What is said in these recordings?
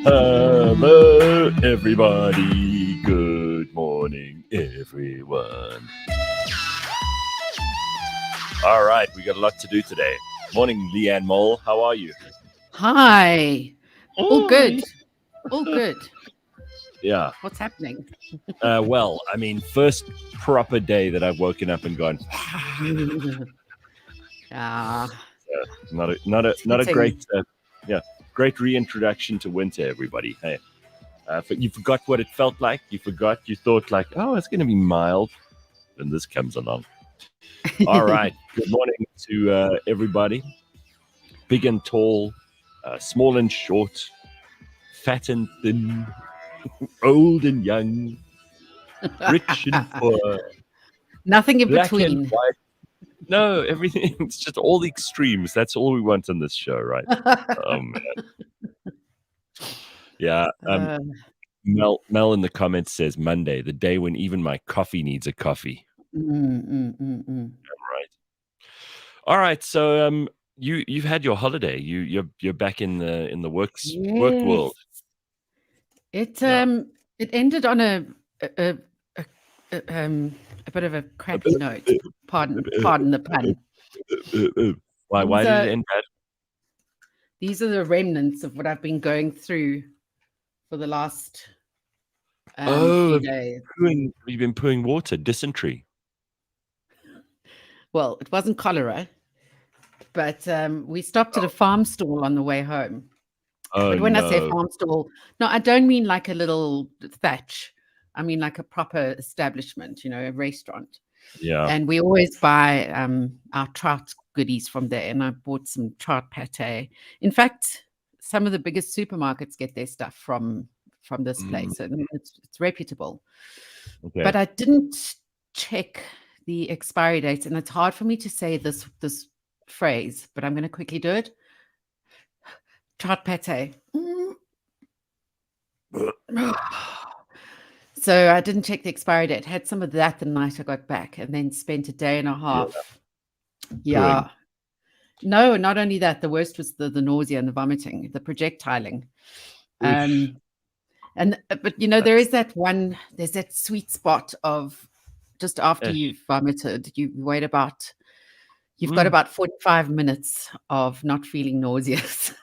Hello, everybody. Good morning, everyone. All right, we got a lot to do today. Morning, Leigh-Ann Mole. How are you? Hi. All Oh, good. All good. yeah. What's happening? Well, I mean, first proper day that I've woken up and gone. Not a great, Fitting. great reintroduction to winter, everybody. Hey, you forgot what it felt like. You forgot. You thought like, oh, it's going to be mild, and this comes along. All right. Good morning to everybody. Big and tall, small and short, fat and thin, old and young, rich and poor, Nothing in black and between. white. No, everything. It's just all the extremes. That's all we want on this show, right? Oh man. Yeah. Uh, Mel in the comments says Monday, the day when even my coffee needs a coffee. Right. All right. So you've had your holiday. You're back in the work world. yes. It Yeah. it ended on a, a, a bit of a crappy note. Pardon the pun. Why did it end bad? These are the remnants of what I've been going through for the last few days. You've been pooing water, dysentery. Well, it wasn't cholera, but we stopped at a farm stall on the way home. Oh But when I say no. farm stall, no, I don't mean like a little thatch. I mean like a proper establishment, a restaurant. Yeah. And we always buy our trout goodies from there. And I bought some trout pate. In fact, some of the biggest supermarkets get their stuff from this place, and it's reputable. Okay. But I didn't check the expiry date, and it's hard for me to say this phrase, but I'm going to quickly do it. Trout pate. So I didn't check the expiry date. Had some of that the night I got back, and then spent a day and a half. Yeah. No, not only that. The worst was the nausea and the vomiting, the projectiling. But there is there's that sweet spot of just after you've vomited, you've got about 45 minutes of not feeling nauseous.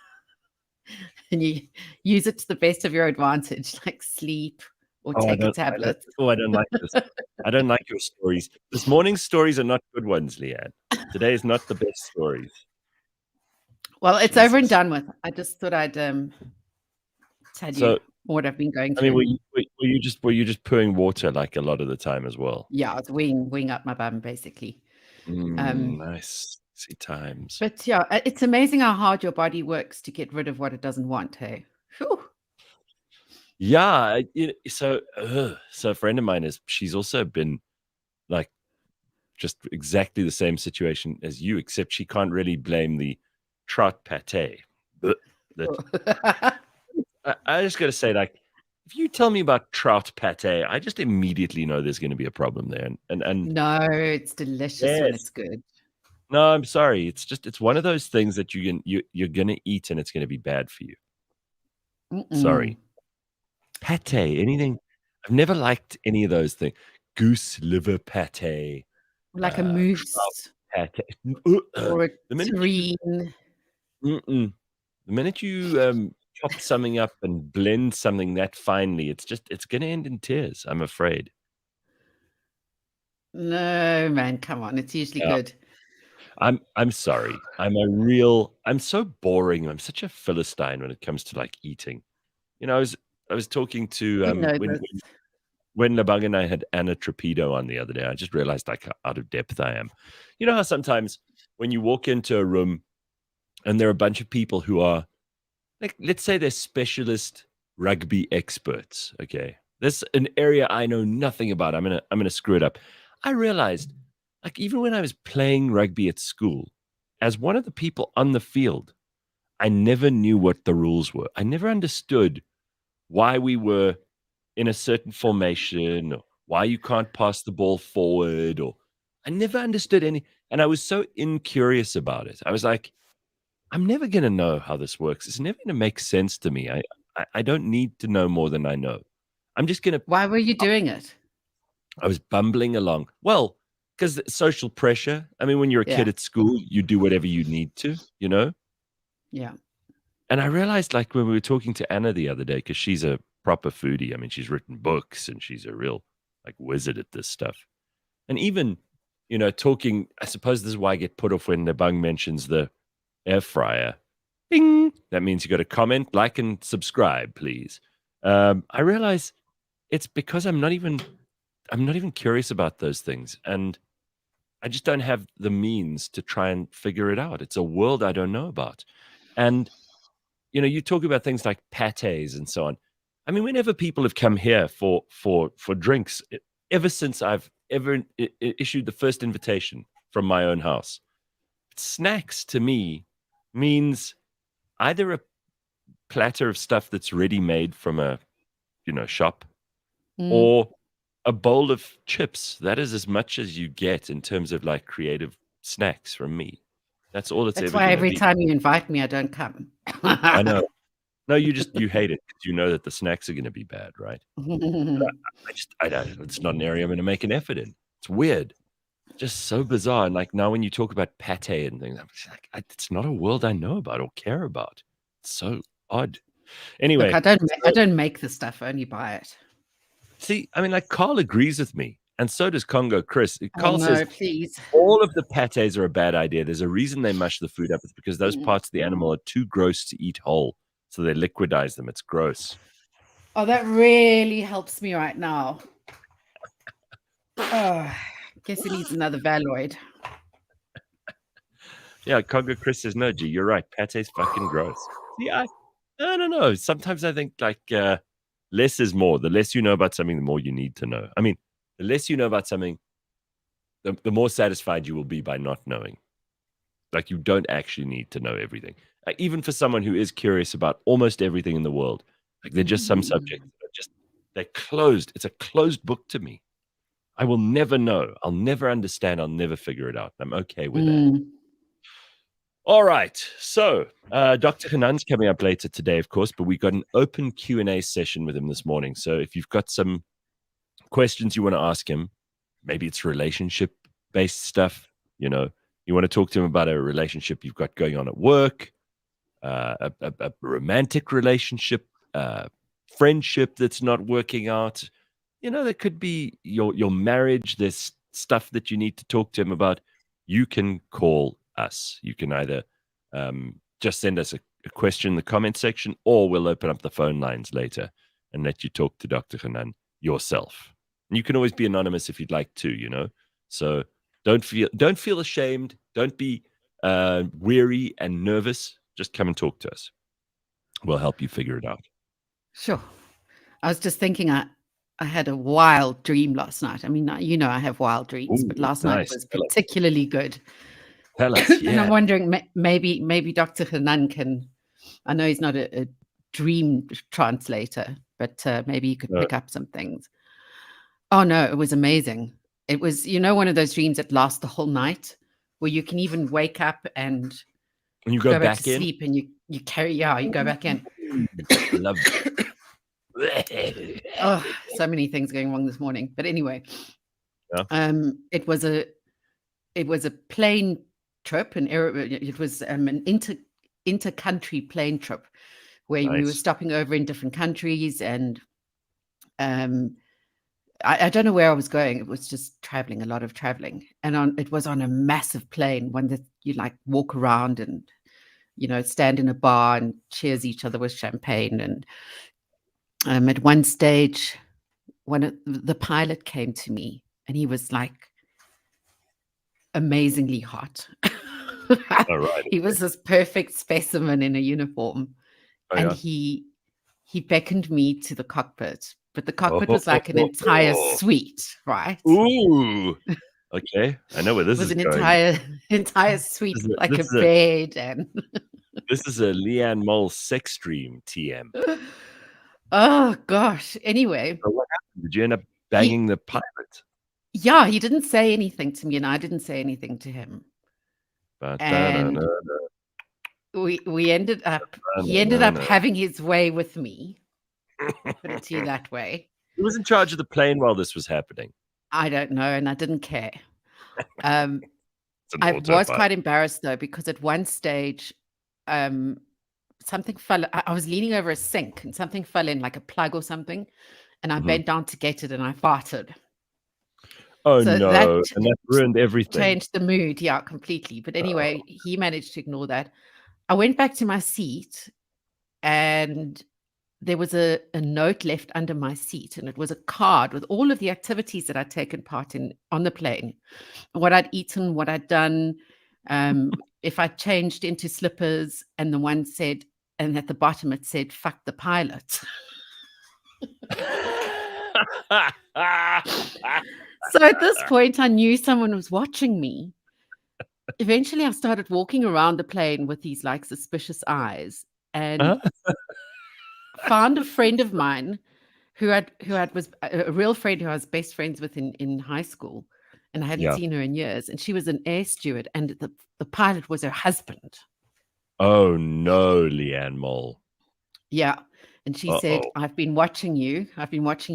And you use it to the best of your advantage, like sleep or take a tablet. I don't like this. I don't like your stories. This morning's stories are not good ones, Leigh-Ann. Today is not the best stories. Well, it's over and done with. I just thought I'd tell you what I've been going through. I mean, were you just pooing water like a lot of the time as well? Yeah, I was weeing up my bum basically. Nice. See times. But yeah, it's amazing how hard your body works to get rid of what it doesn't want. Hey. Whew. Yeah. So a friend of mine she's also been like just exactly the same situation as you, except she can't really blame the trout pate. I just got to say, like, if you tell me about trout pate, I just immediately know there's going to be a problem there. And no, it's delicious when it's good. No, I'm sorry. It's one of those things that you're going to eat and it's going to be bad for you. Sorry. Pate, anything. I've never liked any of those things. Goose liver pate. Like a mousse. Pate. Or a terrine. The minute you chop something up and blend something that finely, it's going to end in tears, I'm afraid. No, man, come on. It's usually good. I'm sorry. I'm so boring. I'm such a Philistine when it comes to like eating. I was talking to when Labang and I had Anna Trapedo on the other day. I just realized like how out of depth I am. You know how sometimes when you walk into a room and there are a bunch of people who are like, let's say they're specialist rugby experts. Okay, there's an area I know nothing about. I'm gonna screw it up. I realized, like, even when I was playing rugby at school, as one of the people on the field, I never knew what the rules were. I never understood why we were in a certain formation, or why you can't pass the ball forward, or I never understood any. And I was so incurious about it. I was like, I'm never going to know how this works. It's never going to make sense to me. I don't need to know more than I know. I'm just going to. Why were you doing it? I was bumbling along. Well, because social pressure. I mean, when you're a kid at school, you do whatever you need to, you know? Yeah. And I realized, like, when we were talking to Anna the other day, because she's a proper foodie. I mean, she's written books and she's a real, like, wizard at this stuff. And even, talking, I suppose this is why I get put off when Nebang mentions the air fryer. Bing! That means you got to comment, like, and subscribe, please. I realize it's because I'm not even curious about those things. And I just don't have the means to try and figure it out. It's a world I don't know about. And, you talk about things like pates and so on. I mean, whenever people have come here for drinks, ever since I've ever issued the first invitation from my own house, snacks to me means either a platter of stuff that's ready made from a, shop, or a bowl of chips. That is as much as you get in terms of like creative snacks from me. That's all it's That's ever why going to every be. time you invite me, I don't come. I know. No, you hate it because you know that the snacks are going to be bad, right? I don't. It's not an area I'm going to make an effort in. It's weird, just so bizarre. And like now, when you talk about pate and things, I'm just like, it's not a world I know about or care about. It's so odd. Anyway, look, I don't make the stuff. I only buy it. See, I mean, like Carl agrees with me, and so does Congo Chris. Carl no, says please. all of the pates are a bad idea. There's a reason they mush the food up. It's because those parts of the animal are too gross to eat whole, so they liquidize them. It's gross. Oh, that really helps me right now. Oh, guess it needs another Valoid. Yeah, Congo Chris says, no, G, you're right. Pate's fucking gross. See, I don't know. Sometimes I think like less is more. The less you know about something, the more you need to know. I mean, the less you know about something, the more satisfied you will be by not knowing. Like you don't actually need to know everything. Even for someone who is curious about almost everything in the world, like they're just some subjects that are they're closed. It's a closed book to me. I will never know. I'll never understand. I'll never figure it out. I'm okay with that. All right. So Dr. Hanan's coming up later today, of course, but we got an open Q&A session with him this morning. So if you've got some questions you want to ask him, maybe it's relationship-based stuff, you want to talk to him about a relationship you've got going on at work, a romantic relationship, friendship that's not working out. There could be your marriage. There's stuff that you need to talk to him about. You can call us. You can either just send us a question in the comment section, or we'll open up the phone lines later and let you talk to Dr. Hanan yourself. And you can always be anonymous if you'd like to, So don't feel ashamed. Don't be weary and nervous. Just come and talk to us. We'll help you figure it out. Sure. I was just thinking I had a wild dream last night. I mean, I have wild dreams, but last night was particularly good. Tell us, yeah. And I'm wondering, maybe Dr. Hanan can, I know he's not a dream translator, but maybe he could pick up some things. Oh, no, it was amazing. It was, one of those dreams that last the whole night, where you can even wake up and you go back to in? sleep and you go back in. I love that. Oh, so many things going wrong this morning. But anyway, it was a plane trip, and it was an inter-country plane trip where we were stopping over in different countries, and I don't know where I was going. It was just traveling, a lot of traveling, and it was on a massive plane, one that you like walk around and stand in a bar and cheers each other with champagne. And at one stage, the pilot came to me, and he was like amazingly hot. All right. He was this perfect specimen in a uniform. And he beckoned me to the cockpit, but the cockpit was like an entire suite, right? Ooh. Okay. I know where this is going. It was an entire suite, like a bed. And this is a Leigh-Ann Mole sex dream, TM. Oh, gosh. Anyway. So what happened? Did you end up banging the pilot? Yeah, he didn't say anything to me, and I didn't say anything to him. And we ended up he ended up having his way with me. Put it to you that way. Who was in charge of the plane while this was happening? I don't know, and I didn't care. I was quite embarrassed though, because at one stage, something fell. I was leaning over a sink and something fell in, like a plug or something, and I bent down to get it and I farted. Oh, so no, and that ruined everything. Changed the mood, yeah, completely. But anyway, he managed to ignore that. I went back to my seat and there was a note left under my seat, and it was a card with all of the activities that I'd taken part in on the plane, what I'd eaten, what I'd done, if I changed into slippers, and the one said, and at the bottom it said, "Fuck the pilot." So at this point, I knew someone was watching me. Eventually, I started walking around the plane with these like suspicious eyes, and found a friend of mine who was a real friend who I was best friends with in high school, and I hadn't seen her in years. And she was an air steward, and the pilot was her husband. Oh no, Leigh-Ann Mole. Yeah. And she said, I've been watching you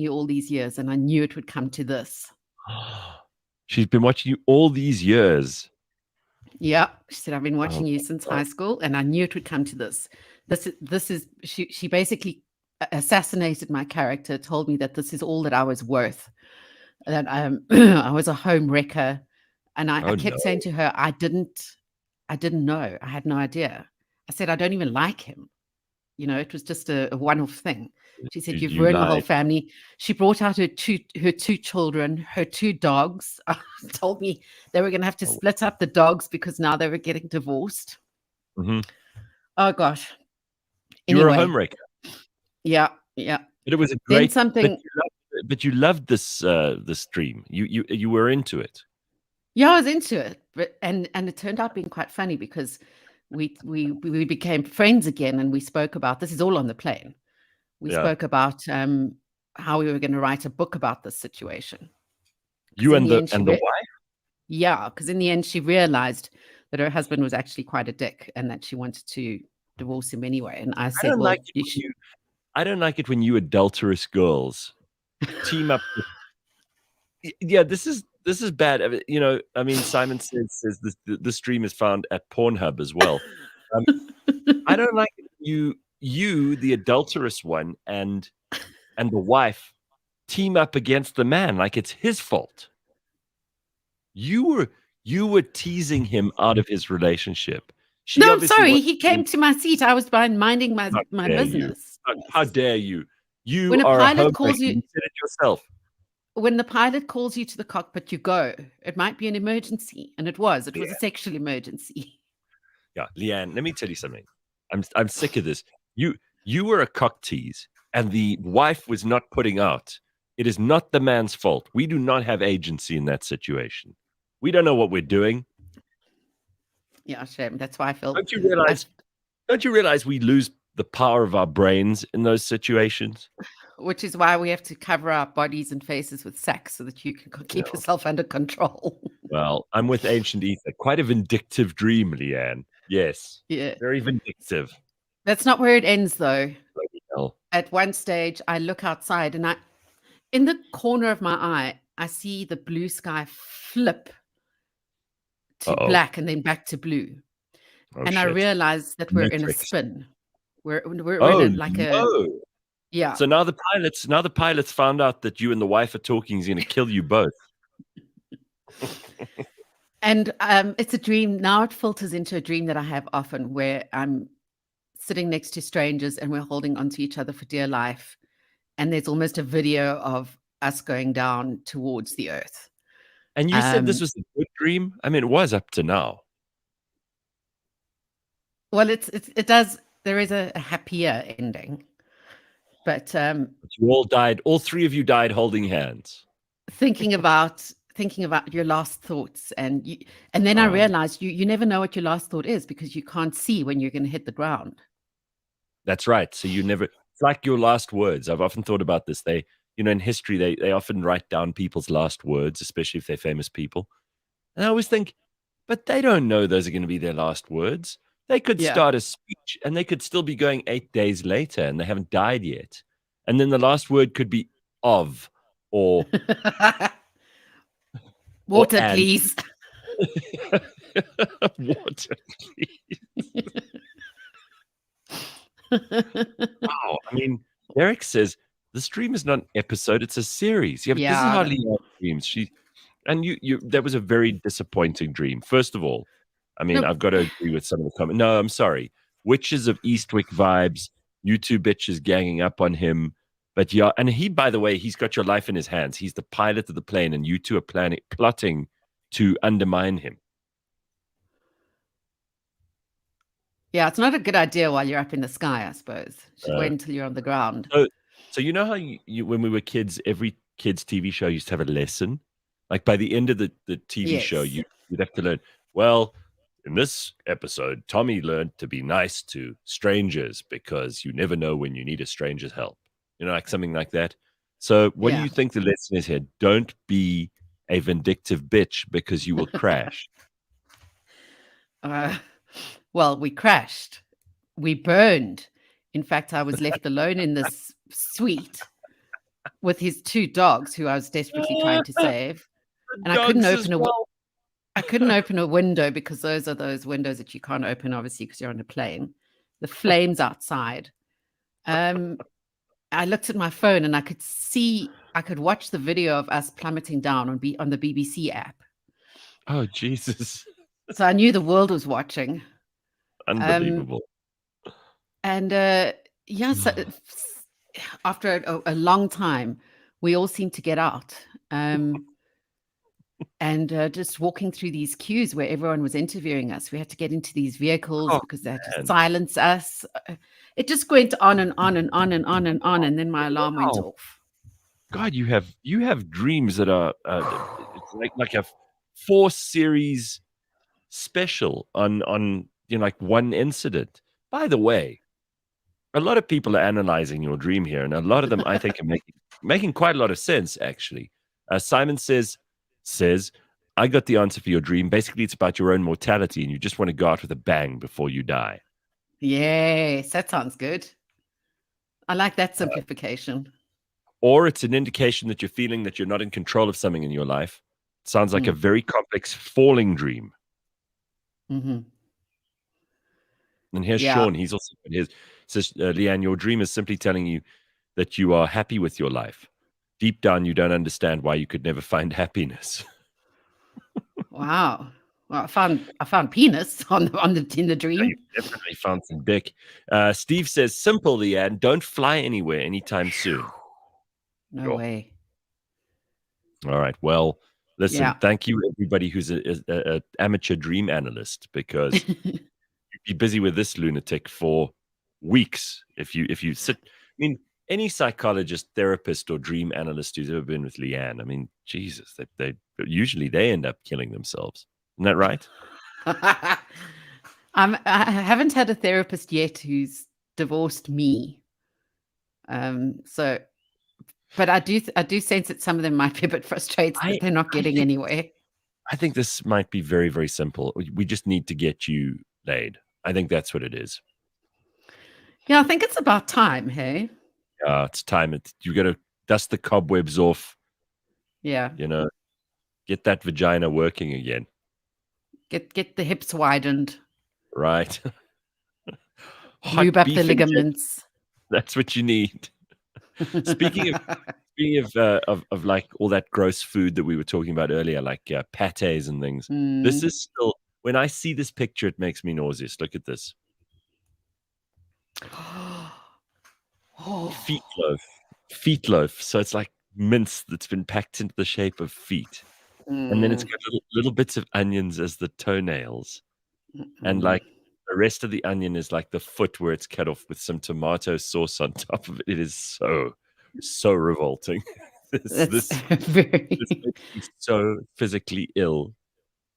all these years, and I knew it would come to this. She's been watching you all these years. Yeah. She said, I've been watching you since high school, and I knew it would come to this. This is she basically assassinated my character, told me that this is all that I was worth, that I was a home wrecker. And I kept saying to her, I didn't know. I had no idea. I said, I don't even like him. You know, it was just a one-off thing. She said, you've ruined the whole family. She brought out her two children, her 2 dogs. Told me they were going to have to split up the dogs because now they were getting divorced. Oh, gosh. Anyway, you were a homewrecker. Yeah, yeah. But it was a great something. But you loved this dream. You were into it. Yeah, I was into it. But and it turned out being quite funny because we became friends again, and we spoke about, this is all on the plane. We spoke about how we were going to write a book about this situation. You and the wife? Yeah, because in the end she realized that her husband was actually quite a dick and that she wanted to divorce him anyway. And I said, I don't like it when you adulterous girls team up with, yeah, this is bad. You know, I mean, Simon says the stream is found at Pornhub as well. I don't like it when you, the adulterous one, and the wife team up against the man like it's his fault. You were teasing him out of his relationship. No, I'm sorry. He came to my seat. I was minding my business. How dare you? You are a homewrecker. You said it yourself. When the pilot calls you to the cockpit, you go. It might be an emergency, and it was. It was a sexual emergency. Yeah, Leigh-Ann, let me tell you something. I'm sick of this. You were a cock tease, and the wife was not putting out. It is not the man's fault. We do not have agency in that situation. We don't know what we're doing. Yeah, shame. That's why I feel. Don't you realize we lose the power of our brains in those situations? Which is why we have to cover our bodies and faces with sex so that you can keep yourself under control. Well, I'm with Ancient Ether. Quite a vindictive dream, Leigh-Ann. Yes. Yeah. Very vindictive. That's not where it ends, though. At one stage, I look outside, and in the corner of my eye, I see the blue sky flip to black and then back to blue. And I realize that we're in a spin. We're in a yeah. So now the pilots found out that you and the wife are talking. He's going to kill you both. And it's a dream. Now it filters into a dream that I have often, where I'm sitting next to strangers and we're holding onto each other for dear life. And there's almost a video of us going down towards the earth. And you said this was a good dream? I mean, it was up to now. Well, it does. There is a happier ending. But you all died. All 3 of you died holding hands. Thinking about your last thoughts, and then I realized you never know what your last thought is because you can't see when you're going to hit the ground. That's right. So it's like your last words. I've often thought about this. In history, they often write down people's last words, especially if they're famous people. And I always think, but they don't know those are going to be their last words. They could Yeah. start a speech and they could still be going 8 days later and they haven't died yet. And then the last word could be of or Water, and. please. Water, please. Wow. I mean, Derek says the stream is not an episode, it's a series. Yeah, but this is how Leigh-Ann dreams. That was a very disappointing dream. First of all, I mean, I've got to agree with some of the comments. No, I'm sorry. Witches of Eastwick vibes, you two bitches ganging up on him. But yeah, and he, by the way, he's got your life in his hands. He's the pilot of the plane, and you two are plotting to undermine him. Yeah, it's not a good idea while you're up in the sky, I suppose. You should wait until you're on the ground. So you know how when we were kids, every kids' TV show used to have a lesson? Like by the end of the TV show, you'd have to learn, well, in this episode, Tommy learned to be nice to strangers because you never know when you need a stranger's help. You know, like something like that. So what do you think the lesson is here? Don't be a vindictive bitch because you will crash. Well, we crashed. We burned. In fact, I was left alone in this suite with his two dogs who I was desperately trying to save. And I couldn't open a window because those are those windows that you can't open, obviously, because you're on a plane. The flames outside. I looked at my phone and I could watch the video of us plummeting down on the BBC app. Oh, Jesus. So I knew the world was watching. Unbelievable. So after a long time, we all seemed to get out. And just walking through these queues where everyone was interviewing us, we had to get into these vehicles because they had to silence us. It just went on and on and on and on and on, and then my alarm went off. God, you have dreams that are like a 4-series special on like one incident. By the way, a lot of people are analyzing your dream here, and a lot of them I think are making quite a lot of sense actually. Simon says, I got the answer for your dream. Basically, it's about your own mortality, and you just want to go out with a bang before you die. Yes, that sounds good. I like that simplification. Or it's an indication that you're feeling that you're not in control of something in your life. It sounds like a very complex falling dream. Mm-hmm. And here's Sean. He's also says, Leigh-Ann, your dream is simply telling you that you are happy with your life. Deep down, you don't understand why you could never find happiness. Wow. Well, I found penis in the dream. You definitely found some dick. Steve says, simple, Leigh-Ann, don't fly anywhere anytime soon. No way. All right. Well, listen, thank you, everybody who's an amateur dream analyst, because you'd be busy with this lunatic for weeks if you sit. I mean, any psychologist, therapist, or dream analyst who's ever been with Leigh-Ann, I mean, Jesus, they usually end up killing themselves. Isn't that right? I haven't had a therapist yet who's divorced me. But I do sense that some of them might be a bit frustrated that they're not getting anywhere. I think this might be very, very simple. We just need to get you laid. I think that's what it is. Yeah, I think it's about time, hey? Yeah, it's time. You got to dust the cobwebs off. Yeah. Get that vagina working again. Get the hips widened. Right. Lube up the ligaments. That's what you need. Speaking of like all that gross food that we were talking about earlier, like pates and things. This is still, when I see this picture, it makes me nauseous. Look at this. Feet loaf. So it's like mince that's been packed into the shape of feet. And then it's got little bits of onions as the toenails. And like the rest of the onion is like the foot where it's cut off with some tomato sauce on top of it. It is so revolting. This makes me so physically ill.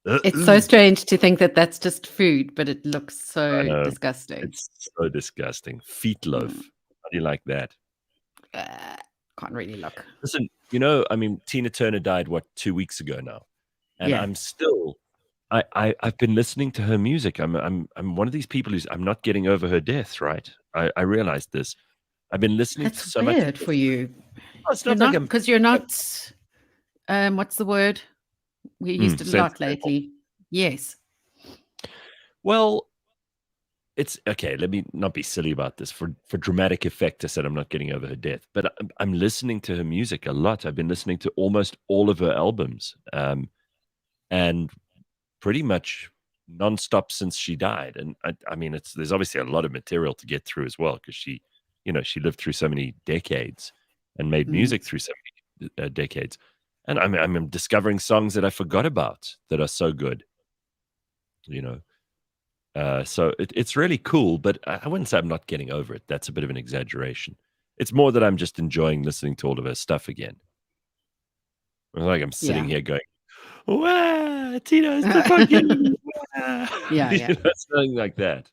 It's so strange to think that that's just food, but it looks so disgusting. It's so disgusting. Feet loaf. How do you like that? Can't really look. Listen, I mean, Tina Turner died, 2 weeks ago now? And I'm still I've been listening to her music. I'm one of these people who's I'm not getting over her death, right? I realized this. I've been listening to That's so much of weird this. for you. Oh, it's You're not like not, I'm because you're not, what's the word? We used it a lot sensitive. lately. Yes. Well, it's okay. Let me not be silly about this. For dramatic effect, I said I'm not getting over her death, but I'm listening to her music a lot. I've been listening to almost all of her albums, and pretty much nonstop since she died. And I mean, there's obviously a lot of material to get through as well because she lived through so many decades and made music through so many decades. And I'm discovering songs that I forgot about that are so good, you know. So it's really cool, but I wouldn't say I'm not getting over it. That's a bit of an exaggeration. It's more that I'm just enjoying listening to all of her stuff again. Like I'm sitting here going, "Wow, Tino's the fucking wow." Yeah. Something like that.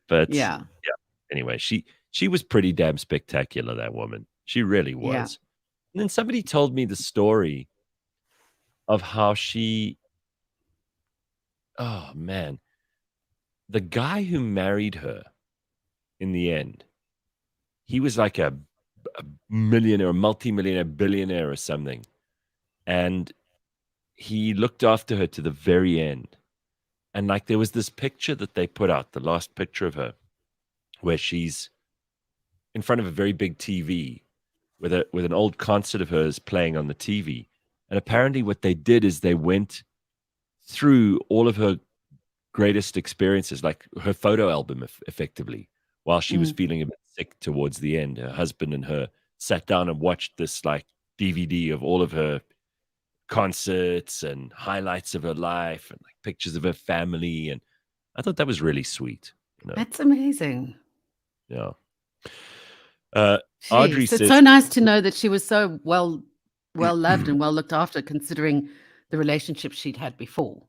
But Yeah. yeah, anyway, she was pretty damn spectacular, that woman. She really Yeah. was. And then somebody told me the story of how oh man, the guy who married her in the end, he was like a millionaire, a multimillionaire, billionaire or something. And he looked after her to the very end. And like there was this picture that they put out, the last picture of her, where she's in front of a very big TV with an old concert of hers playing on the TV. And apparently what they did is they went through all of her greatest experiences, like her photo album effectively, while she was feeling a bit sick towards the end. Her husband and her sat down and watched this like DVD of all of her concerts and highlights of her life and like pictures of her family. And I thought that was really sweet. That's amazing. Yeah. Audrey Jeez, it's says, so nice to know that she was so well loved and well looked after, considering the relationship she'd had before.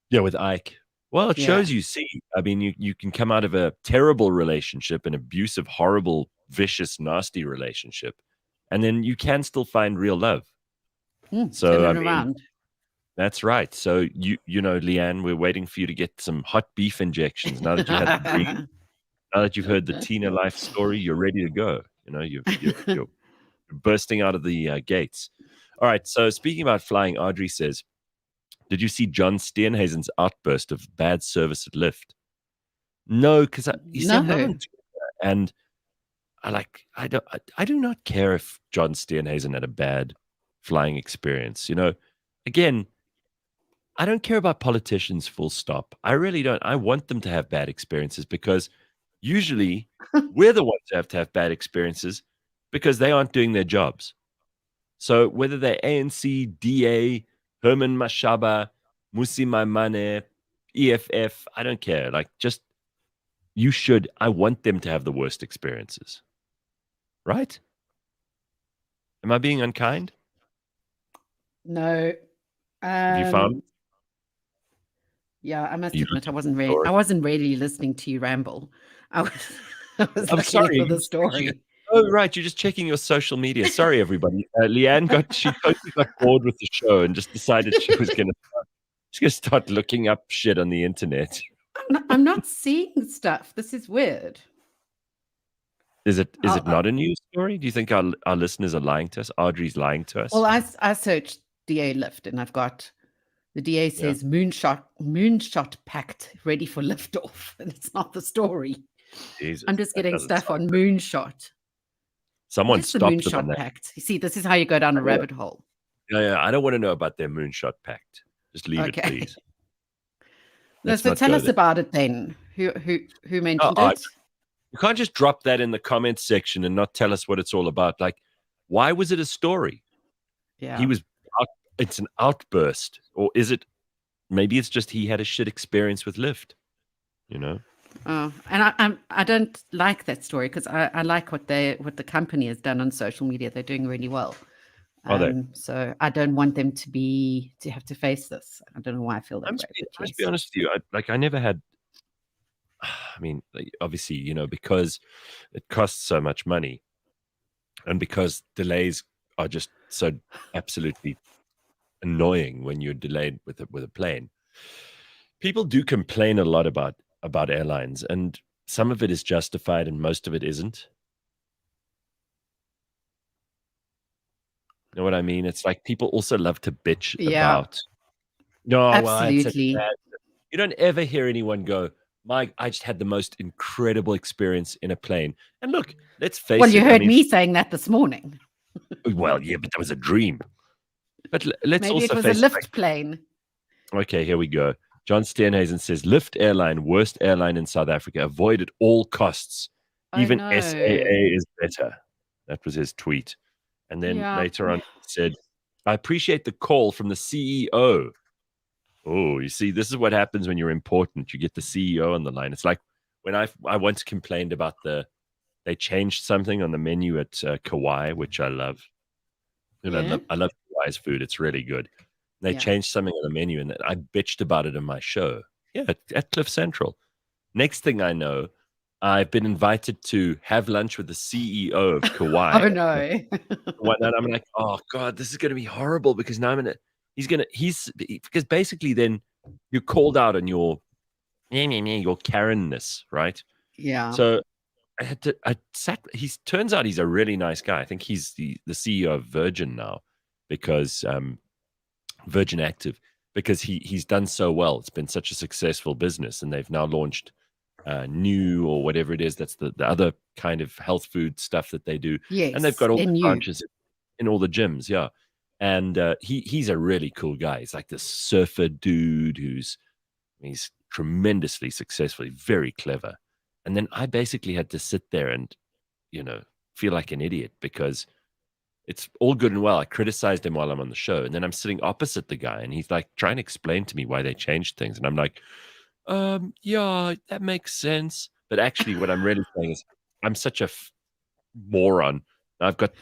yeah, with Ike. Well, it shows you see. I mean, you can come out of a terrible relationship, an abusive, horrible, vicious, nasty relationship, and then you can still find real love. So, turn I it mean, around. that's right. So you know, Leigh-Ann, we're waiting for you to get some hot beef injections now that you had the dream. Now that you've heard the Tina life story, you're ready to go. You know, you're bursting out of the gates. All right. So speaking about flying, Audrey says, "Did you see Johnsteinhausen's outburst of bad service at Lyft?" No, because you see, I'm not on Twitter, and I do not care if Johnsteinhausen had a bad flying experience. You know, again, I don't care about politicians. Full stop. I really don't. I want them to have bad experiences because usually we're the ones who have to have bad experiences because they aren't doing their jobs. So whether they're ANC, DA, Herman Mashaba, Musi Maimane, EFF, I don't care. Like, just I want them to have the worst experiences. Right? Am I being unkind? No. Have you found? Yeah, I must You admit, I looking wasn't for I it? wasn't really listening to you ramble. I was, I was I'm looking sorry. for the story. Oh, right. You're just checking your social media. Sorry, everybody. Leigh-Ann she totally got bored with the show and just decided she's going to start looking up shit on the internet. I'm not seeing stuff. This is weird. Is it not a news story? Do you think our listeners are lying to us? Audrey's lying to us? Well, I searched DA lift and I've got the DA says moonshot packed, ready for liftoff, and it's not the story. Jesus, I'm just getting stuff on moonshot. Someone Just the stopped them on moonshot that. pact. You see, this is how you go down a rabbit hole. Yeah. I don't want to know about their moonshot pact. Just leave it, please. So tell us about it then. Who mentioned it? You can't just drop that in the comments section and not tell us what it's all about. Like, why was it a story? Yeah. It's an outburst. Or is it, maybe it's just he had a shit experience with Lyft, you know? Oh, and I don't like that story because I like what the company has done on social media. They're doing really well. So I don't want them to have to face this. I don't know why I feel that way. I must be honest with you. I never had. I mean, obviously, you know, because it costs so much money, and because delays are just so absolutely annoying when you're delayed with a plane. People do complain a lot about airlines, and some of it is justified and most of it isn't. You know what I mean? It's like people also love to bitch about, no, well, I had such absolutely. bad. You don't ever hear anyone go, I just had the most incredible experience in a plane. And look, let's face Well, it. you I heard mean, me saying that this morning. well, yeah, but that was a dream. But let's Maybe it also was a face it. lift plane. Okay, here we go. Johnsteinhausen says, Lyft airline, worst airline in South Africa. Avoid at all costs. Oh Even SAA no. is better. That was his tweet. And then Yeah. later on, he said, I appreciate the call from the CEO. Oh, you see, this is what happens when you're important. You get the CEO on the line. It's like when I once complained about they changed something on the menu at Kauai, which I love. And Yeah. I love Kauai's food. It's really good. They Yeah. changed something on the menu, and I bitched about it in my show. Yeah, at Cliff Central. Next thing I know, I've been invited to have lunch with the CEO of Kauai. Oh no. And I'm like, oh God, this is going to be horrible because now because basically then you're called out on your Karen-ness, right? Yeah. So turns out he's a really nice guy. I think he's the CEO of Virgin now because Virgin Active, because he's done so well. It's been such a successful business, and they've now launched New or whatever it is. That's the other kind of health food stuff that they do, and they've Yes. got all the NU. branches in all the gyms. Yeah, and he's a really cool guy. He's like this surfer dude he's tremendously successful, very clever. And then I basically had to sit there and feel like an idiot because it's all good and well. I criticized him while I'm on the show, and then I'm sitting opposite the guy, and he's like trying to explain to me why they changed things, and I'm like, yeah, that makes sense. But actually, what I'm really saying is, I'm such a moron. I've got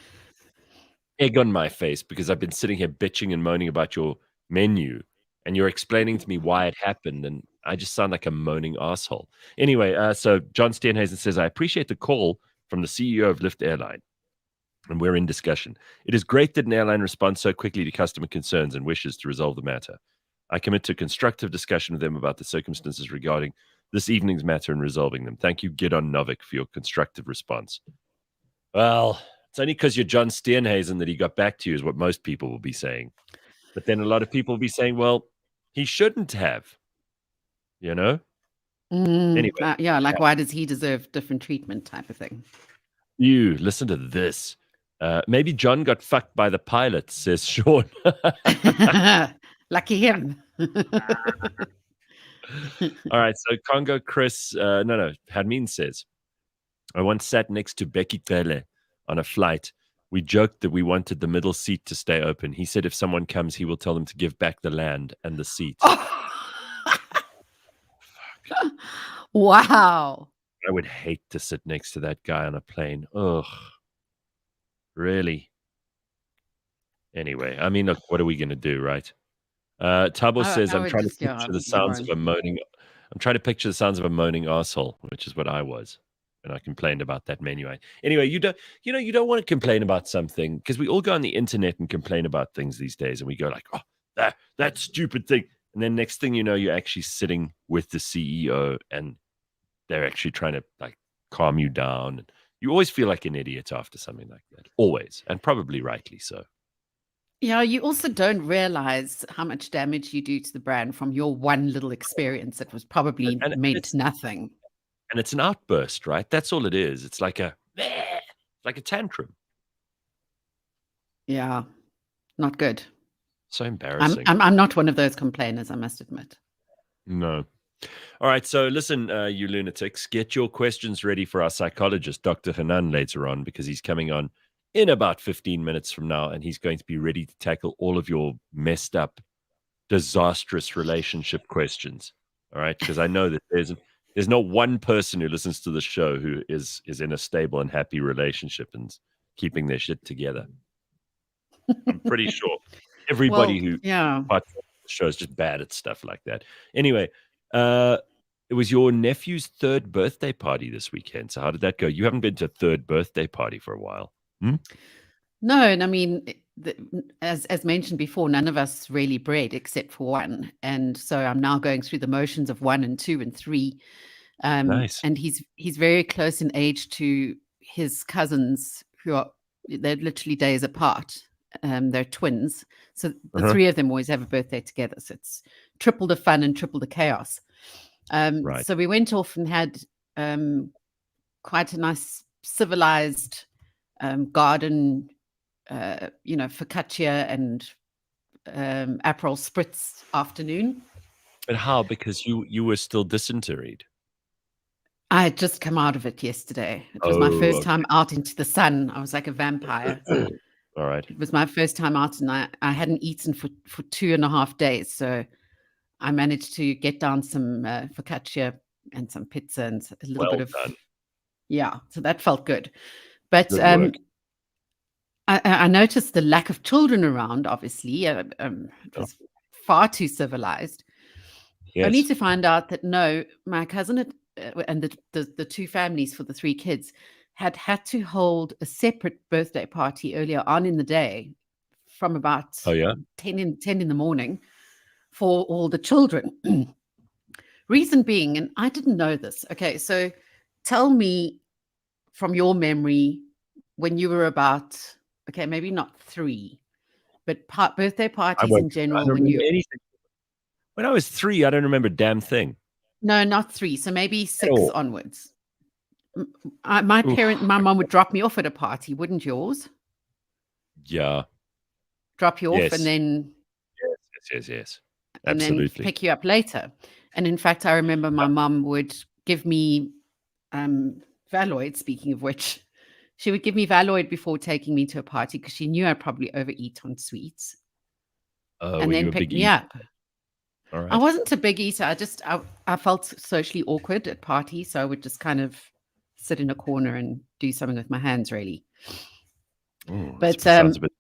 egg on my face because I've been sitting here bitching and moaning about your menu, and you're explaining to me why it happened, and I just sound like a moaning asshole. Anyway, so John Steenhuisen says, I appreciate the call from the CEO of Lyft Airline, and we're in discussion. It is great that an airline responds so quickly to customer concerns and wishes to resolve the matter. I commit to constructive discussion with them about the circumstances regarding this evening's matter and resolving them. Thank you, Gidon Novik, for your constructive response. Well, it's only because you're John Steenhuisen that he got back to you, is what most people will be saying. But then a lot of people will be saying, well, he shouldn't have, you know? Anyway. Yeah, like why does he deserve different treatment type of thing? You listen to this. Maybe John got fucked by the pilot, says Sean. Lucky him. All right. So Congo Chris, Hanan says, I once sat next to Becky Pele on a flight. We joked that we wanted the middle seat to stay open. He said if someone comes, he will tell them to give back the land and the seat. Wow. I would hate to sit next to that guy on a plane. Ugh. Really? Anyway, I mean, look, what are we going to do, right? Tabo says, I'm trying to picture the sounds of a moaning. I'm trying to picture the sounds of a moaning asshole, which is what I was when I complained about that menu. Anyway, you don't want to complain about something because we all go on the internet and complain about things these days, and we go like, oh, that stupid thing, and then next thing you know, you're actually sitting with the CEO, and they're actually trying to like calm you down. And you always feel like an idiot after something like that, always, and probably rightly so. Yeah, you also don't realize how much damage you do to the brand from your one little experience that was probably meant nothing. And it's an outburst, right? That's all it is. It's like a tantrum. Yeah, not good. So embarrassing. I'm not one of those complainers, I must admit. No. All right. So listen, you lunatics, get your questions ready for our psychologist, Dr. Hanan, later on, because he's coming on in about 15 minutes from now, and he's going to be ready to tackle all of your messed up, disastrous relationship questions. All right. Because I know that there's no one person who listens to the show who is in a stable and happy relationship and keeping their shit together. I'm pretty sure everybody who participates in the show is just bad at stuff like that. Anyway, it was your nephew's 3rd birthday party this weekend. So how did that go? You haven't been to a 3rd birthday party for a while. No, and I mean, as mentioned before, none of us really bred except for one. And so I'm now going through the motions of 1 and 2 and 3. Nice. And he's very close in age to his cousins they're literally days apart. They're twins. So the three of them always have a birthday together. So it's triple the fun and triple the chaos. Right. So we went off and had quite a nice civilized garden, focaccia and Aperol Spritz afternoon. But how? Because you were still dysenteried. I had just come out of it yesterday. It was my first time out into the sun. I was like a vampire. All right. It was my first time out, and I hadn't eaten for 2.5 days. So I managed to get down some focaccia and some pizza and a little bit of done. Yeah. So that felt good. But I noticed the lack of children around. Obviously, it was far too civilized. Yes. Only to find out that no, my cousin and the two families for the 3 kids had to hold a separate birthday party earlier on in the day, from about 10 in the morning, for all the children. Reason being, and I didn't know this. Okay, so tell me from your memory when you were about, okay, maybe not 3, but birthday parties in general. When I was 3, I don't remember a damn thing. No, not 3. So maybe 6 onwards. My mom would drop me off at a party, wouldn't yours? Yeah. Drop you off and then... Yes. And absolutely. then pick you up later. And in fact, I remember my mom would give me Valoid, speaking of which. She would give me Valoid before taking me to a party because she knew I'd probably overeat on sweets. And then pick me up. All right. I wasn't a big eater. I felt socially awkward at parties, so I would just kind of sit in a corner and do something with my hands, really. But sounds a bit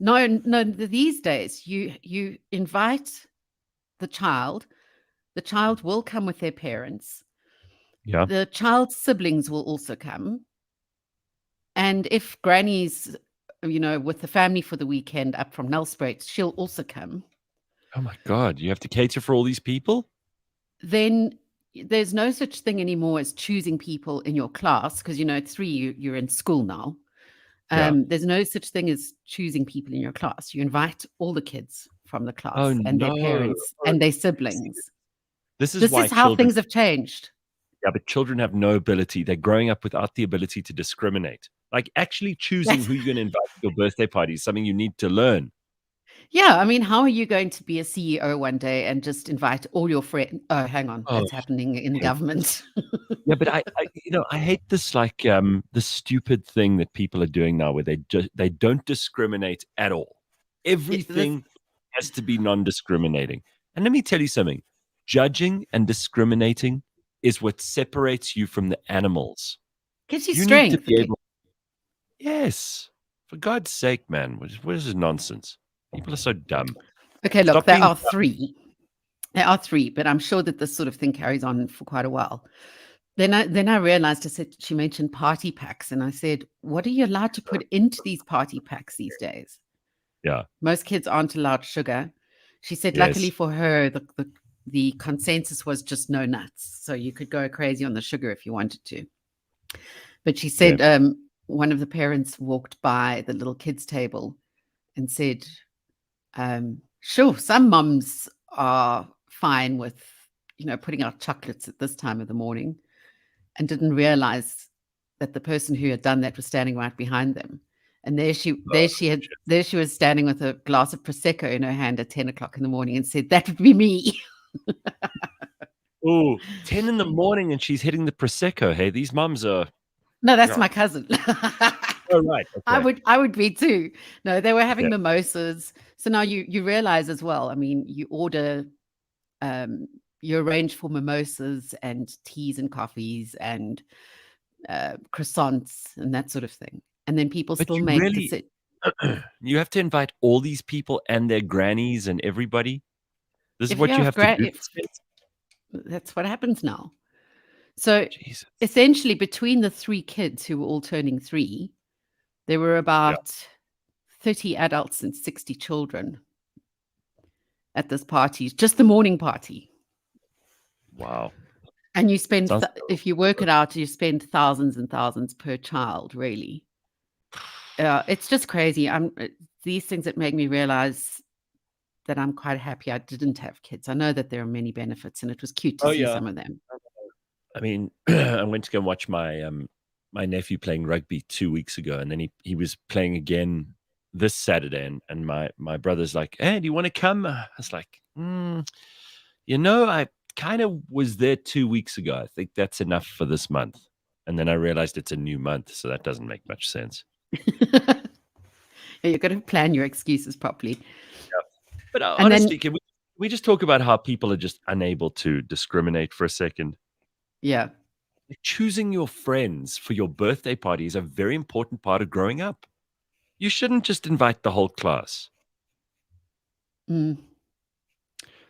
no. These days, you invite the child. The child will come with their parents. Yeah. The child's siblings will also come. And if Granny's, with the family for the weekend up from Nelspruit, she'll also come. Oh my God, you have to cater for all these people? Then there's no such thing anymore as choosing people in your class because, at 3, you're in school now. There's no such thing as choosing people in your class. You invite all the kids from the class and their parents and their siblings. This is how things have changed. Yeah, but children have no ability. They're growing up without the ability to discriminate. Like actually choosing who you're going to invite to your birthday party is something you need to learn. Yeah, I mean, how are you going to be a CEO one day and just invite all your friends? Oh, hang on, that's happening in government. Yeah, but I hate this the stupid thing that people are doing now, where they don't discriminate at all. Everything has to be non-discriminating. And let me tell you something: judging and discriminating is what separates you from the animals. Gives you strength. Need to be able. Yes, for God's sake, man, what is this nonsense? People are so dumb. Okay, look, there are 3. There are 3, but I'm sure that this sort of thing carries on for quite a while. Then I realized, she mentioned party packs, and I said, what are you allowed to put into these party packs these days? Yeah. Most kids aren't allowed sugar. She said, luckily for her, the consensus was just no nuts. So you could go crazy on the sugar if you wanted to. But she said one of the parents walked by the little kids' table and said, sure, some mums are fine with, putting out chocolates at this time of the morning, and didn't realize that the person who had done that was standing right behind them. And there she was standing with a glass of Prosecco in her hand at 10 o'clock in the morning and said, that would be me. Oh, 10 in the morning and she's hitting the Prosecco. Hey, these mums are... No, that's my cousin. Oh, right. Okay. I would be too. No, they were having mimosas. So now you realize as well, I mean, you order, you arrange for mimosas and teas and coffees and croissants and that sort of thing. And then people still make you have to invite all these people and their grannies and everybody. This is what you have to do. That's what happens now. So essentially, between the 3 kids who were all turning 3, there were about 30 adults and 60 children at this party, just the morning party. Wow. And you spend, if you work it out, you spend thousands and thousands per child, really. It's just crazy. These things that make me realize that I'm quite happy I didn't have kids. I know that there are many benefits, and it was cute to see some of them. I mean, I went to go watch my my nephew playing rugby 2 weeks ago, and then he was playing again this Saturday, and my brother's like, "Hey, do you want to come?" I was like, I kind of was there 2 weeks ago. I think that's enough for this month. And then I realized it's a new month, so that doesn't make much sense. You've got to plan your excuses properly. Yeah. But honestly, can we just talk about how people are just unable to discriminate for a second? Yeah. Choosing your friends for your birthday party is a very important part of growing up. You shouldn't just invite the whole class.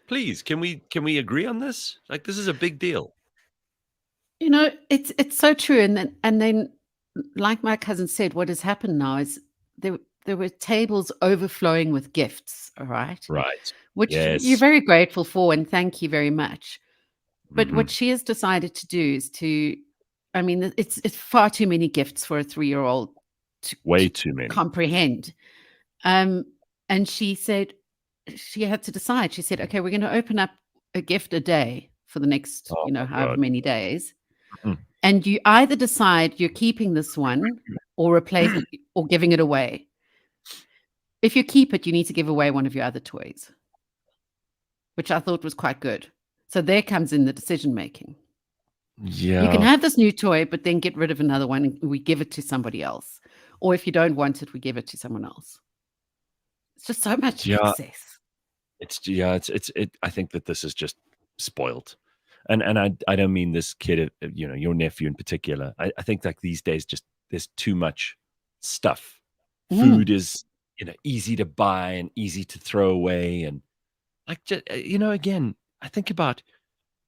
Please, can we agree on this? Like, this is a big deal. It's so true. And then, like my cousin said, what has happened now is there were tables overflowing with gifts. All right. Right. Which you're very grateful for, and thank you very much. But what she has decided to do is it's far too many gifts for a 3-year-old way too many comprehend. And she said she had to decide. She said, okay, we're going to open up a gift a day for the next, however many days. And you either decide you're keeping this one or replace it or giving it away. If you keep it, you need to give away one of your other toys, which I thought was quite good. So there comes in the decision making. Yeah. You can have this new toy, but then get rid of another one and we give it to somebody else. Or if you don't want it, we give it to someone else. It's just so much excess. I think that this is just spoiled. And I don't mean this kid, your nephew in particular. I think like these days, just there's too much stuff. Food is, easy to buy and easy to throw away. And like, again, I think about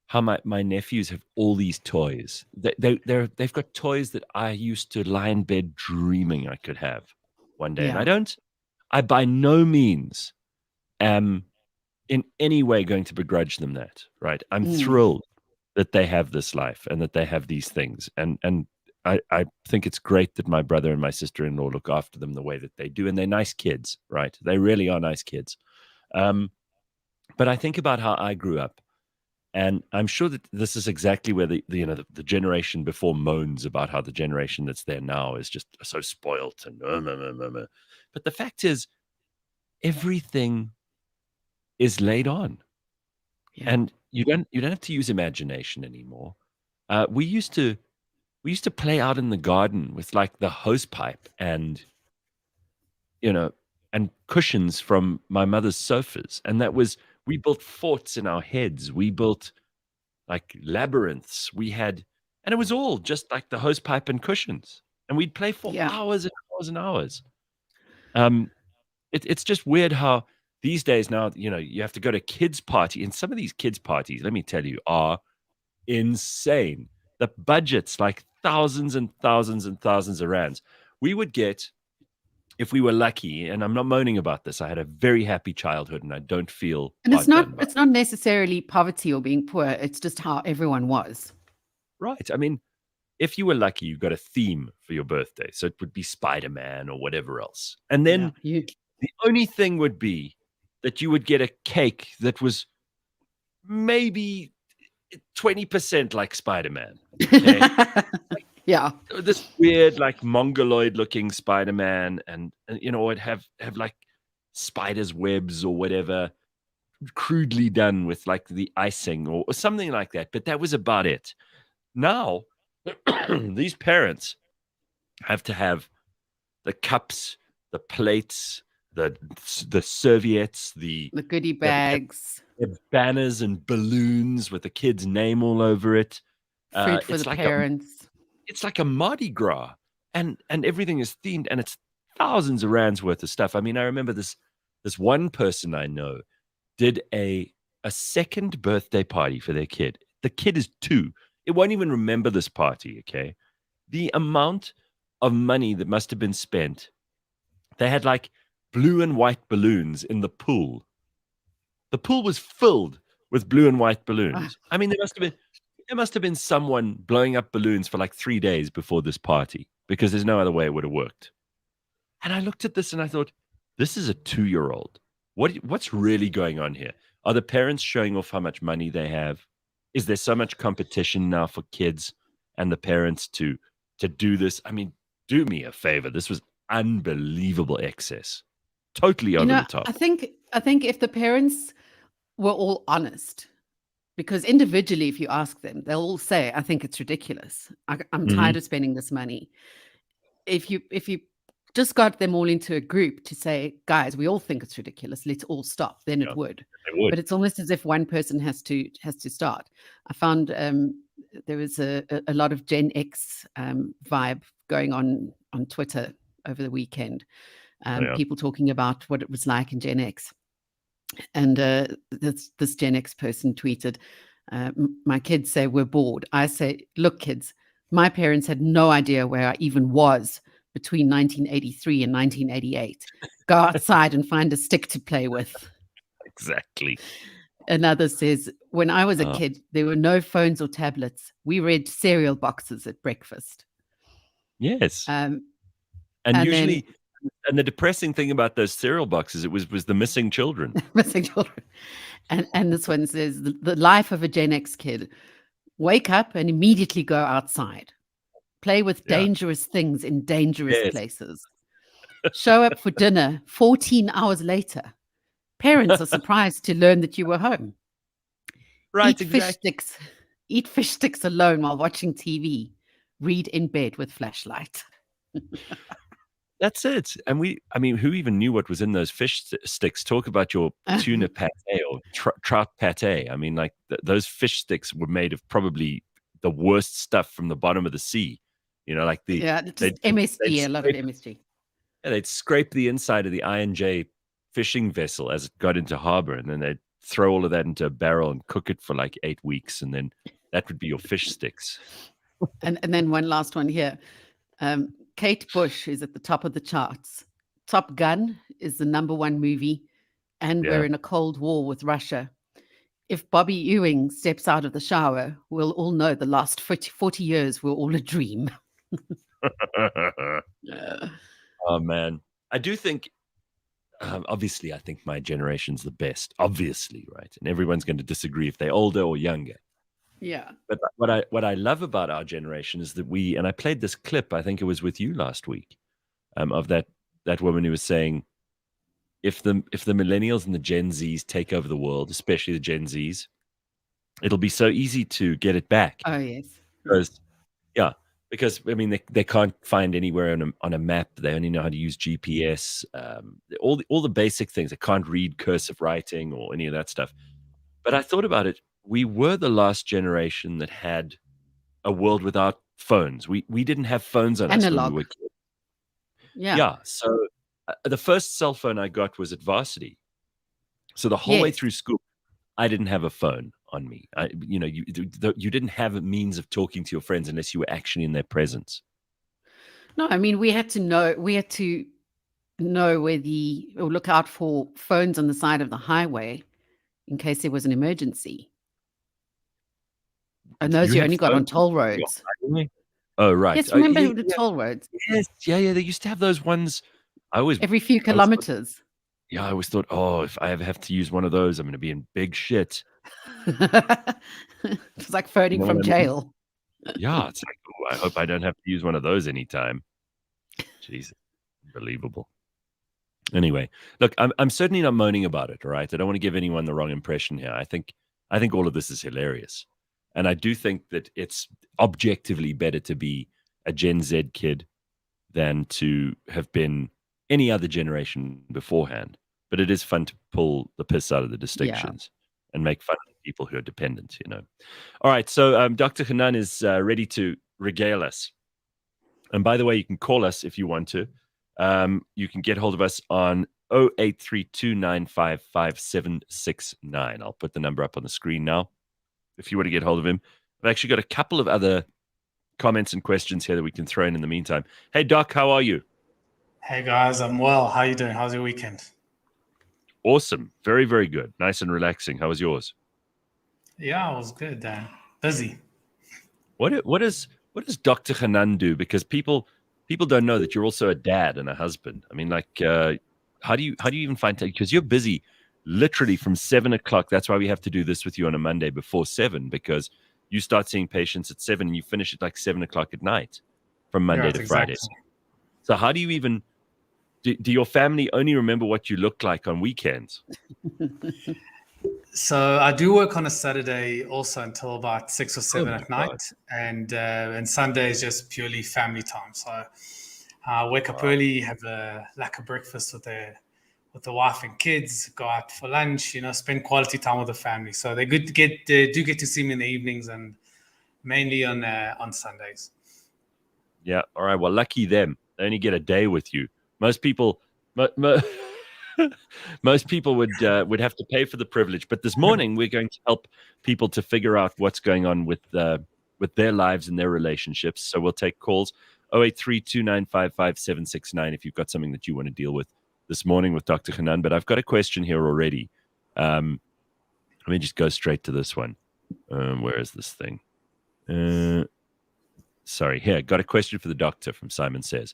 how my nephews have all these toys. They've got toys that I used to lie in bed dreaming I could have one day. Yeah. And I by no means am in any way going to begrudge them that, right? I'm thrilled that they have this life and that they have these things. And I think it's great that my brother and my sister-in-law look after them the way that they do. And they're nice kids, right? They really are nice kids. But I think about how I grew up. And I'm sure that this is exactly where the generation before moans about how the generation that's there now is just so spoilt and but the fact is, everything is laid on, and you don't have to use imagination anymore. We used to play out in the garden with like the hose pipe and cushions from my mother's sofas, and we built forts in our heads. We built like labyrinths. And it was all just like the hose pipe and cushions, and we'd play for hours and hours and hours. It's just weird how these days now, you have to go to kids' party, and some of these kids' parties, let me tell you, are insane. The budget's like thousands and thousands and thousands of rands. We would get, if we were lucky, and I'm not moaning about this, I had a very happy childhood, and I don't feel. And it's not necessarily poverty or being poor. It's just how everyone was. Right. I mean, if you were lucky, you got a theme for your birthday, so it would be Spider-Man or whatever else, and then the only thing would be that you would get a cake that was maybe 20% like Spider-Man. Okay? This weird, like mongoloid-looking Spider-Man, and it'd have like spiders' webs or whatever, crudely done with like the icing or something like that. But that was about it. Now, these parents have to have the cups, the plates, the serviettes, the goodie bags, the banners and balloons with the kid's name all over it. Fruit for the parents. It's like a Mardi Gras, and everything is themed, and it's thousands of rands worth of stuff. I mean, I remember this one person I know did a second birthday party for their kid. The kid is 2. It won't even remember this party, okay? The amount of money that must have been spent. They had like blue and white balloons in the pool. The pool was filled with blue and white balloons. I mean, there must have been someone blowing up balloons for like 3 days before this party, because there's no other way it would have worked. And I looked at this and I thought, this is a 2-year-old. What's really going on here? Are the parents showing off how much money they have? Is there so much competition now for kids and the parents to do this? I mean, do me a favor. This was unbelievable excess. Totally over the top. I think if the parents were all honest, because individually, if you ask them, they'll all say, I think it's ridiculous. I'm tired of spending this money. If you just got them all into a group to say, guys, we all think it's ridiculous, let's all stop, then it would. But it's almost as if one person has to start. I found there was a lot of Gen X vibe going on Twitter over the weekend. People talking about what it was like in Gen X. And this Gen X person tweeted, my kids say we're bored. I say, look, kids, my parents had no idea where I even was between 1983 and 1988. Go outside and find a stick to play with. Exactly. Another says, when I was a kid, there were no phones or tablets. We read cereal boxes at breakfast. Yes. And usually, and the depressing thing about those cereal boxes, it was the missing children. Missing children. And this one says, the life of a Gen X kid. Wake up and immediately go outside. Play with dangerous things in dangerous places. Show up for dinner 14 hours later. Parents are surprised to learn that you were home. Right, Eat fish sticks alone while watching TV. Read in bed with flashlight. That's it. And who even knew what was in those fish sticks? Talk about your tuna pate or trout pate. I mean, like those fish sticks were made of probably the worst stuff from the bottom of the sea. You know, like MSG, a lot of MSG. Yeah, they'd scrape the inside of the I&J fishing vessel as it got into harbor, and then they'd throw all of that into a barrel and cook it for like 8 weeks, and then that would be your fish sticks. And then one last one here. Kate Bush is at the top of the charts. Top Gun is the #1 movie, and we're in a Cold War with Russia. If Bobby Ewing steps out of the shower, we'll all know the last 40 years were all a dream. Oh, man. I do think, obviously, I think my generation's the best, obviously, right? And everyone's going to disagree if they're older or younger. Yeah. But what I love about our generation is that and I played this clip, I think it was with you last week, of that woman who was saying, if the millennials and the Gen Zs take over the world, especially the Gen Zs, it'll be so easy to get it back. Oh, yes. Because I mean, they can't find anywhere on a map. They only know how to use GPS, all the basic things. They can't read cursive writing or any of that stuff. But I thought about it. We were the last generation that had a world without phones. We didn't have phones on us when we were kids. Yeah. So the first cell phone I got was at varsity. So the whole way through school, I didn't have a phone on me. You didn't have a means of talking to your friends unless you were actually in their presence. No, I mean, we had to know where or look out for phones on the side of the highway in case there was an emergency. And those you only got on toll roads. Oh, right. Yes, remember the toll roads? Yes, yeah. They used to have those ones. Every few kilometers. I always thought, if I ever have to use one of those, I'm going to be in big shit. It's like phoning from jail. Yeah, it's like, I hope I don't have to use one of those anytime. Jesus, unbelievable. Anyway, look, I'm certainly not moaning about it, all right? I don't want to give anyone the wrong impression here. I think all of this is hilarious. And I do think that it's objectively better to be a Gen Z kid than to have been any other generation beforehand. But it is fun to pull the piss out of the distinctions and make fun of people who are dependent, All right, so Dr. Hanan is ready to regale us. And by the way, you can call us if you want to. You can get hold of us on 0832955769. I'll put the number up on the screen now if you want to get hold of him. I've actually got a couple of other comments and questions here that we can throw in the meantime. Hey, Doc, how are you? Hey guys, I'm well. How you doing? How's your weekend? Awesome. Very, very good. Nice and relaxing. How was yours? Yeah, it was good. Busy. What does Dr. Hanan do? Because people don't know that you're also a dad and a husband. I mean, like, how do you even find time? Because you're busy literally from 7 o'clock. That's why we have to do this with you on a Monday before 7, because you start seeing patients at 7 and you finish at like 7 o'clock at night from Monday Yeah, to Friday. exactly. So how do you even do your family only remember what you look like on weekends? So I do work on a Saturday also until about 6 or 7 at God. night, and Sunday is just purely family time. So I wake up early, have a breakfast with the wife and kids, go out for lunch, spend quality time with the family. So they do get to see me in the evenings and mainly on Sundays. Yeah. All right. Well, lucky them. They only get a day with you. Most people, most people would have to pay for the privilege. But this morning, we're going to help people to figure out what's going on with their lives and their relationships. So we'll take calls 0832955769 if you've got something that you want to deal with this morning with Dr. Hanan. But I've got a question here already. Let me just go straight to this one. Where is this thing? Sorry, here, got a question for the doctor from Simon Says.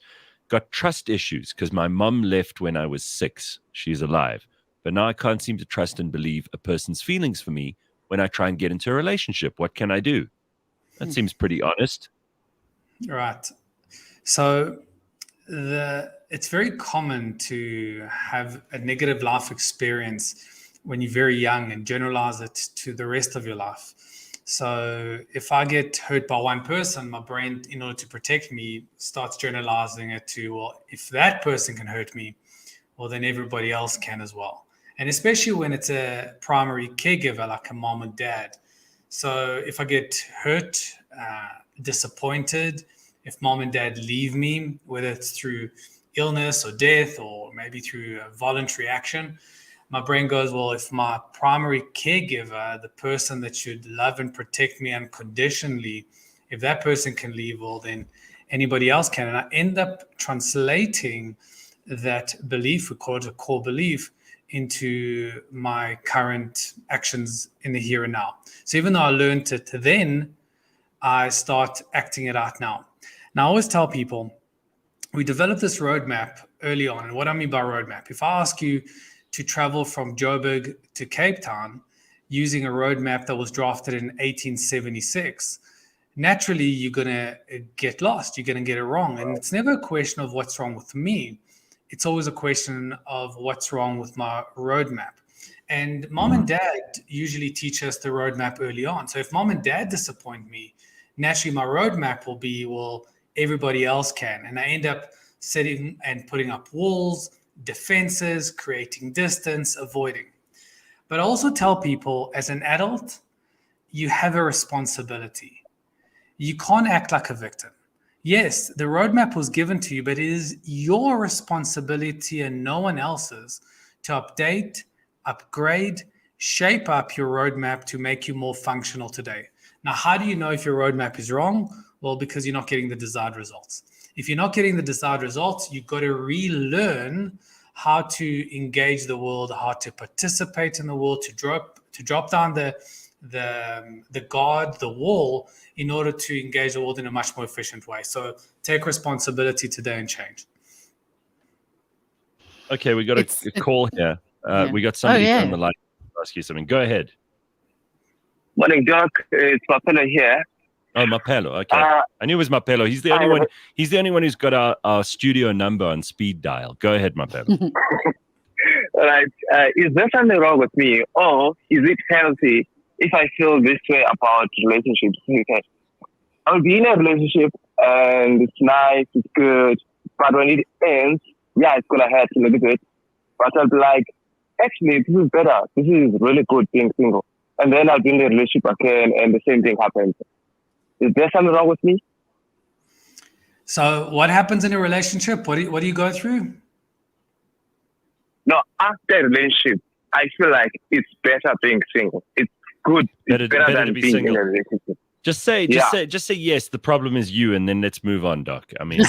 Got trust issues because my mum left when I was 6. She's alive. But now I can't seem to trust and believe a person's feelings for me when I try and get into a relationship. What can I do? That seems pretty honest. Right. So it's very common to have a negative life experience when you're very young and generalize it to the rest of your life. So if I get hurt by one person, my brain, in order to protect me, starts generalizing it to, well, if that person can hurt me, well, then everybody else can as well. And especially when it's a primary caregiver like a mom and dad. So if I get hurt, disappointed, if mom and dad leave me, whether it's through illness or death or maybe through a voluntary action, my brain goes, well, if my primary caregiver, the person that should love and protect me unconditionally, if that person can leave, well, then anybody else can. And I end up translating that belief, we call it a core belief, into my current actions in the here and now. So even though I learned it then, I start acting it out now. Now, I always tell people, we developed this roadmap early on. And what I mean by roadmap, if I ask you to travel from Joburg to Cape Town using a roadmap that was drafted in 1876, naturally you're going to get lost. You're going to get it wrong. And it's never a question of what's wrong with me. It's always a question of what's wrong with my roadmap. And mom and dad usually teach us the roadmap early on. So if mom and dad disappoint me, naturally my roadmap will be, well, everybody else can. And I end up setting and putting up walls, defenses, creating distance, avoiding. But I also tell people, as an adult, you have a responsibility. You can't act like a victim. Yes, the roadmap was given to you, but it is your responsibility and no one else's to update, upgrade, shape up your roadmap to make you more functional today. Now, how do you know if your roadmap is wrong? Well, because you're not getting the desired results. If you're not getting the desired results, you've got to relearn how to engage the world, how to participate in the world, to drop down the guard, the wall, in order to engage the world in a much more efficient way. So take responsibility today and change. Okay, we got a call here. We got somebody on the line to ask you something. Go ahead. Morning, Doc. It's Mapelo here. Oh, Mapelo. Okay, I knew it was Mapelo. He's the only one. He's the only one who's got our studio number on speed dial. Go ahead, Mapelo. All right. Is there something wrong with me, or is it healthy if I feel this way about relationships? Okay. I'll be in a relationship and it's nice, it's good, but when it ends, yeah, it's gonna hurt a little bit. But I'll be like, actually, this is better. This is really good being single. And then I'll be in a relationship again, and the same thing happens. Is there something wrong with me? So, what happens in a relationship? What do you go through? No, after a relationship, I feel like it's better being single. It's good. It's better than being single in a relationship. Just say yes. The problem is you, and then let's move on, Doc. I mean, it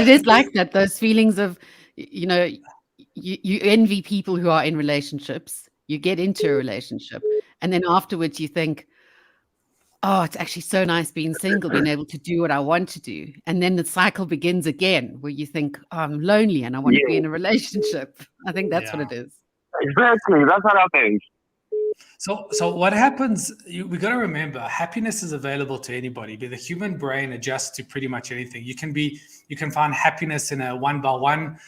is like that. Those feelings of, you envy people who are in relationships. You get into a relationship, and then afterwards you think, oh, it's actually so nice being single, being able to do what I want to do. And then the cycle begins again where you think, oh, I'm lonely and I want to be in a relationship. I think that's what it is. Exactly. That's what happens. So what happens, we got to remember, happiness is available to anybody. The human brain adjusts to pretty much anything. You can find happiness in a 1x1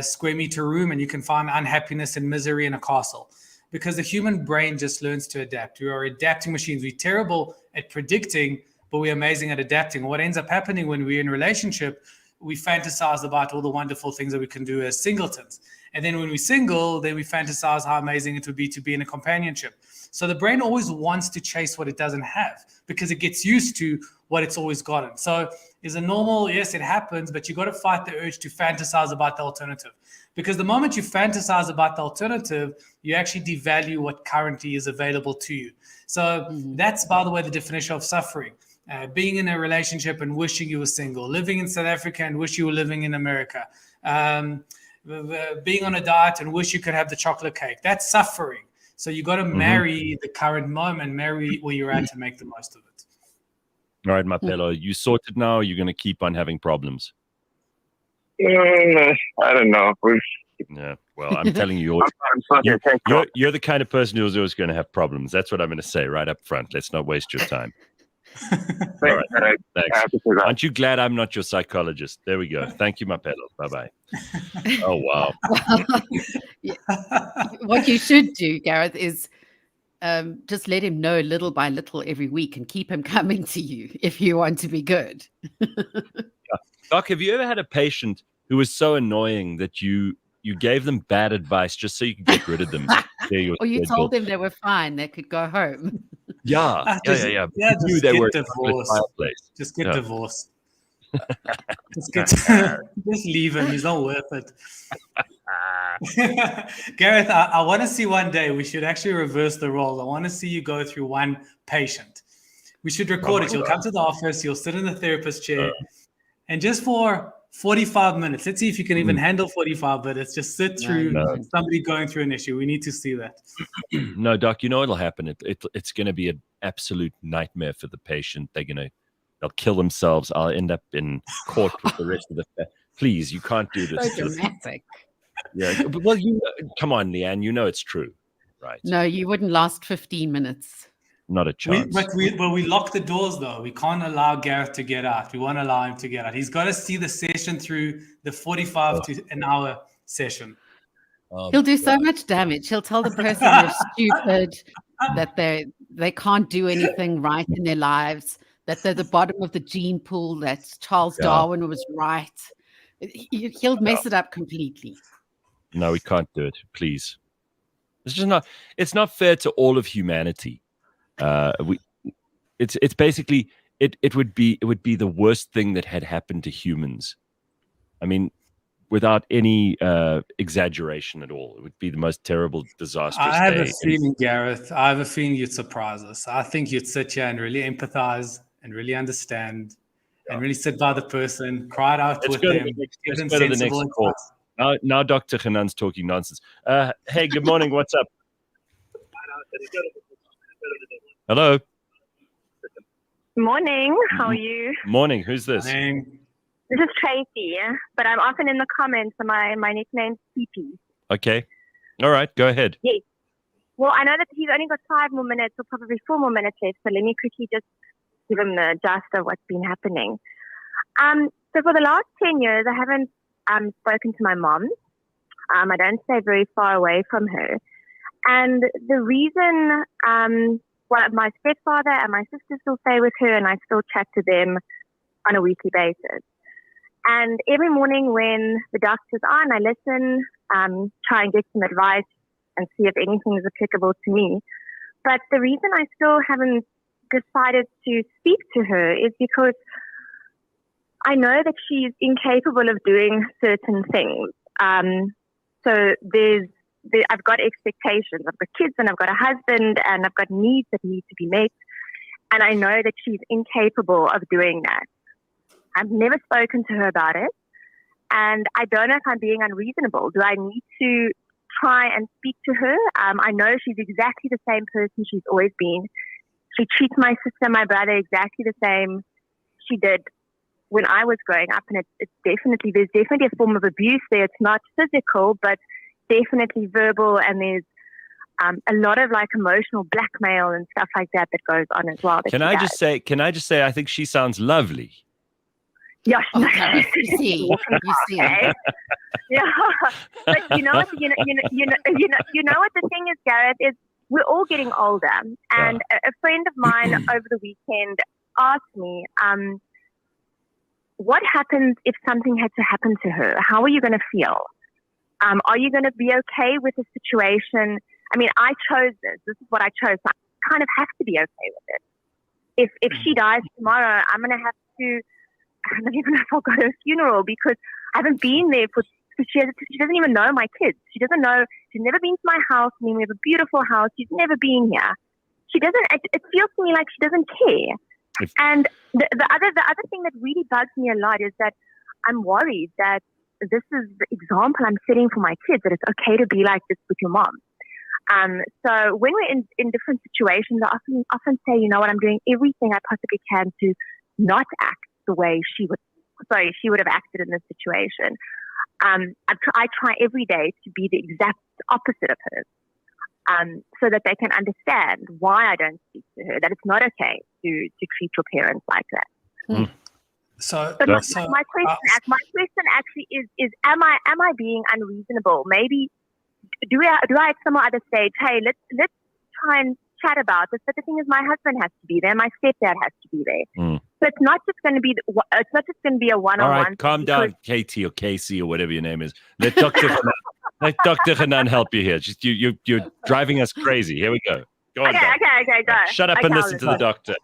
square meter room, and you can find unhappiness and misery in a castle. Because the human brain just learns to adapt. We are adapting machines. We're terrible at predicting, but we're amazing at adapting. What ends up happening when we're in a relationship, we fantasize about all the wonderful things that we can do as singletons. And then when we're single, then we fantasize how amazing it would be to be in a companionship. So the brain always wants to chase what it doesn't have because it gets used to what it's always gotten. So is a normal, yes, it happens, but you got to fight the urge to fantasize about the alternative. Because the moment you fantasize about the alternative, you actually devalue what currently is available to you. So that's, by the way, the definition of suffering. Being in a relationship and wishing you were single, living in South Africa and wish you were living in America, being on a diet and wish you could have the chocolate cake. That's suffering. So you got to marry the current moment, marry where you're at and make the most of it. All right, Mapelo, you sorted now, or you're going to keep on having problems? I don't know. Yeah, well, I'm telling you, you're the kind of person who's always going to have problems. That's what I'm going to say right up front. Let's not waste your time. All right, thanks. Aren't you glad I'm not your psychologist? There we go. Thank you, Mapelo. Bye-bye. Oh, wow. What you should do, Gareth, is just let him know little by little every week and keep him coming to you if you want to be good. Doc, have you ever had a patient who was so annoying that you gave them bad advice just so you could get rid of them? Or you told them they were fine, they could go home. Yeah. Just get divorced. Just leave him. He's not worth it. Gareth, I want to see one day, we should actually reverse the roles. I want to see you go through one patient. We should record it. You'll come to the office, you'll sit in the therapist chair, and just for 45 minutes, let's see if you can even handle 45 minutes. Just sit through somebody going through an issue. We need to see that. No, Doc, you know what'll happen? It's going to be an absolute nightmare for the patient. They'll kill themselves. I'll end up in court with the rest of the Please, you can't do this. So dramatic. Yeah, well, come on, Leigh-Ann, you know it's true, right? No, you wouldn't last 15 minutes. Not a chance. We lock the doors, though. We can't allow Gareth to get out. We won't allow him to get out. He's got to see the session through the 45 to an hour session. He'll do so much damage. He'll tell the person they're stupid, that they can't do anything right in their lives, that they're the bottom of the gene pool, that Charles Darwin was right. He'll mess it up completely. No, we can't do it. Please. It's just not. It's not fair to all of humanity. It's basically it would be the worst thing that had happened to humans. I mean, without any exaggeration at all, it would be the most terrible, disastrous I have day. A feeling, Gareth. I have a feeling you'd surprise us. I think you'd sit here and really empathize and really understand and really sit by the person, cry it out with them, give them sensible advice. Now Dr. Hanan's talking nonsense. Hey, good morning. What's up? Hello. Morning. How are you? Morning. Who's this? Morning. This is Tracy, but I'm often in the comments. My nickname's PP. Okay. All right. Go ahead. Yes. Well, I know that he's only got 5 more minutes or probably 4 more minutes left, so let me quickly just give him the gist of what's been happening. So for the last 10 years, I haven't spoken to my mom. I don't stay very far away from her. And the reason, my stepfather and my sister still stay with her, and I still chat to them on a weekly basis. And every morning when the doctor's on, I listen, try and get some advice and see if anything is applicable to me. But the reason I still haven't decided to speak to her is because I know that she's incapable of doing certain things. So there's I've got expectations. I've got kids and I've got a husband and I've got needs that need to be met. And I know that she's incapable of doing that. I've never spoken to her about it. And I don't know if I'm being unreasonable. Do I need to try and speak to her? I know she's exactly the same person she's always been. She treats my sister, my brother exactly the same she did when I was growing up. And there's definitely a form of abuse there. It's not physical, but definitely verbal. And there's a lot of like emotional blackmail and stuff like that goes on as well. Can I just say, I think she sounds lovely. Yeah, you see. Okay. Yeah, but you know what? You know what the thing is, Gareth, is we're all getting older, and a friend of mine over the weekend asked me, "What happens if something had to happen to her? How are you going to feel? Are you going to be okay with the situation?" I mean, I chose this. This is what I chose. So I kind of have to be okay with it. If she dies tomorrow, I'm going to have to. I don't even know if I'll go to a funeral because I haven't been there she doesn't even know my kids. She doesn't know. She's never been to my house. I mean, we have a beautiful house. She's never been here. She doesn't. It feels to me like she doesn't care. And the other thing that really bugs me a lot is that I'm worried that this is the example I'm setting for my kids, that it's okay to be like this with your mom. So when we're in different situations, I often say, you know what, I'm doing everything I possibly can to not act the way she would have acted in this situation. I try every day to be the exact opposite of her, so that they can understand why I don't speak to her, that it's not okay to treat your parents like that. Mm. My question actually is am I being unreasonable? Maybe do I at some other stage, hey, let's try and chat about this. But the thing is, my husband has to be there, my stepdad has to be there. Mm. So it's not just going to be a one-on-one. All right, calm down, Katie or Casey or whatever your name is. Let Dr. Hanan help you here. Just you're driving us crazy. Here we go. Go on. Okay, go. Shut up and listen to the doctor.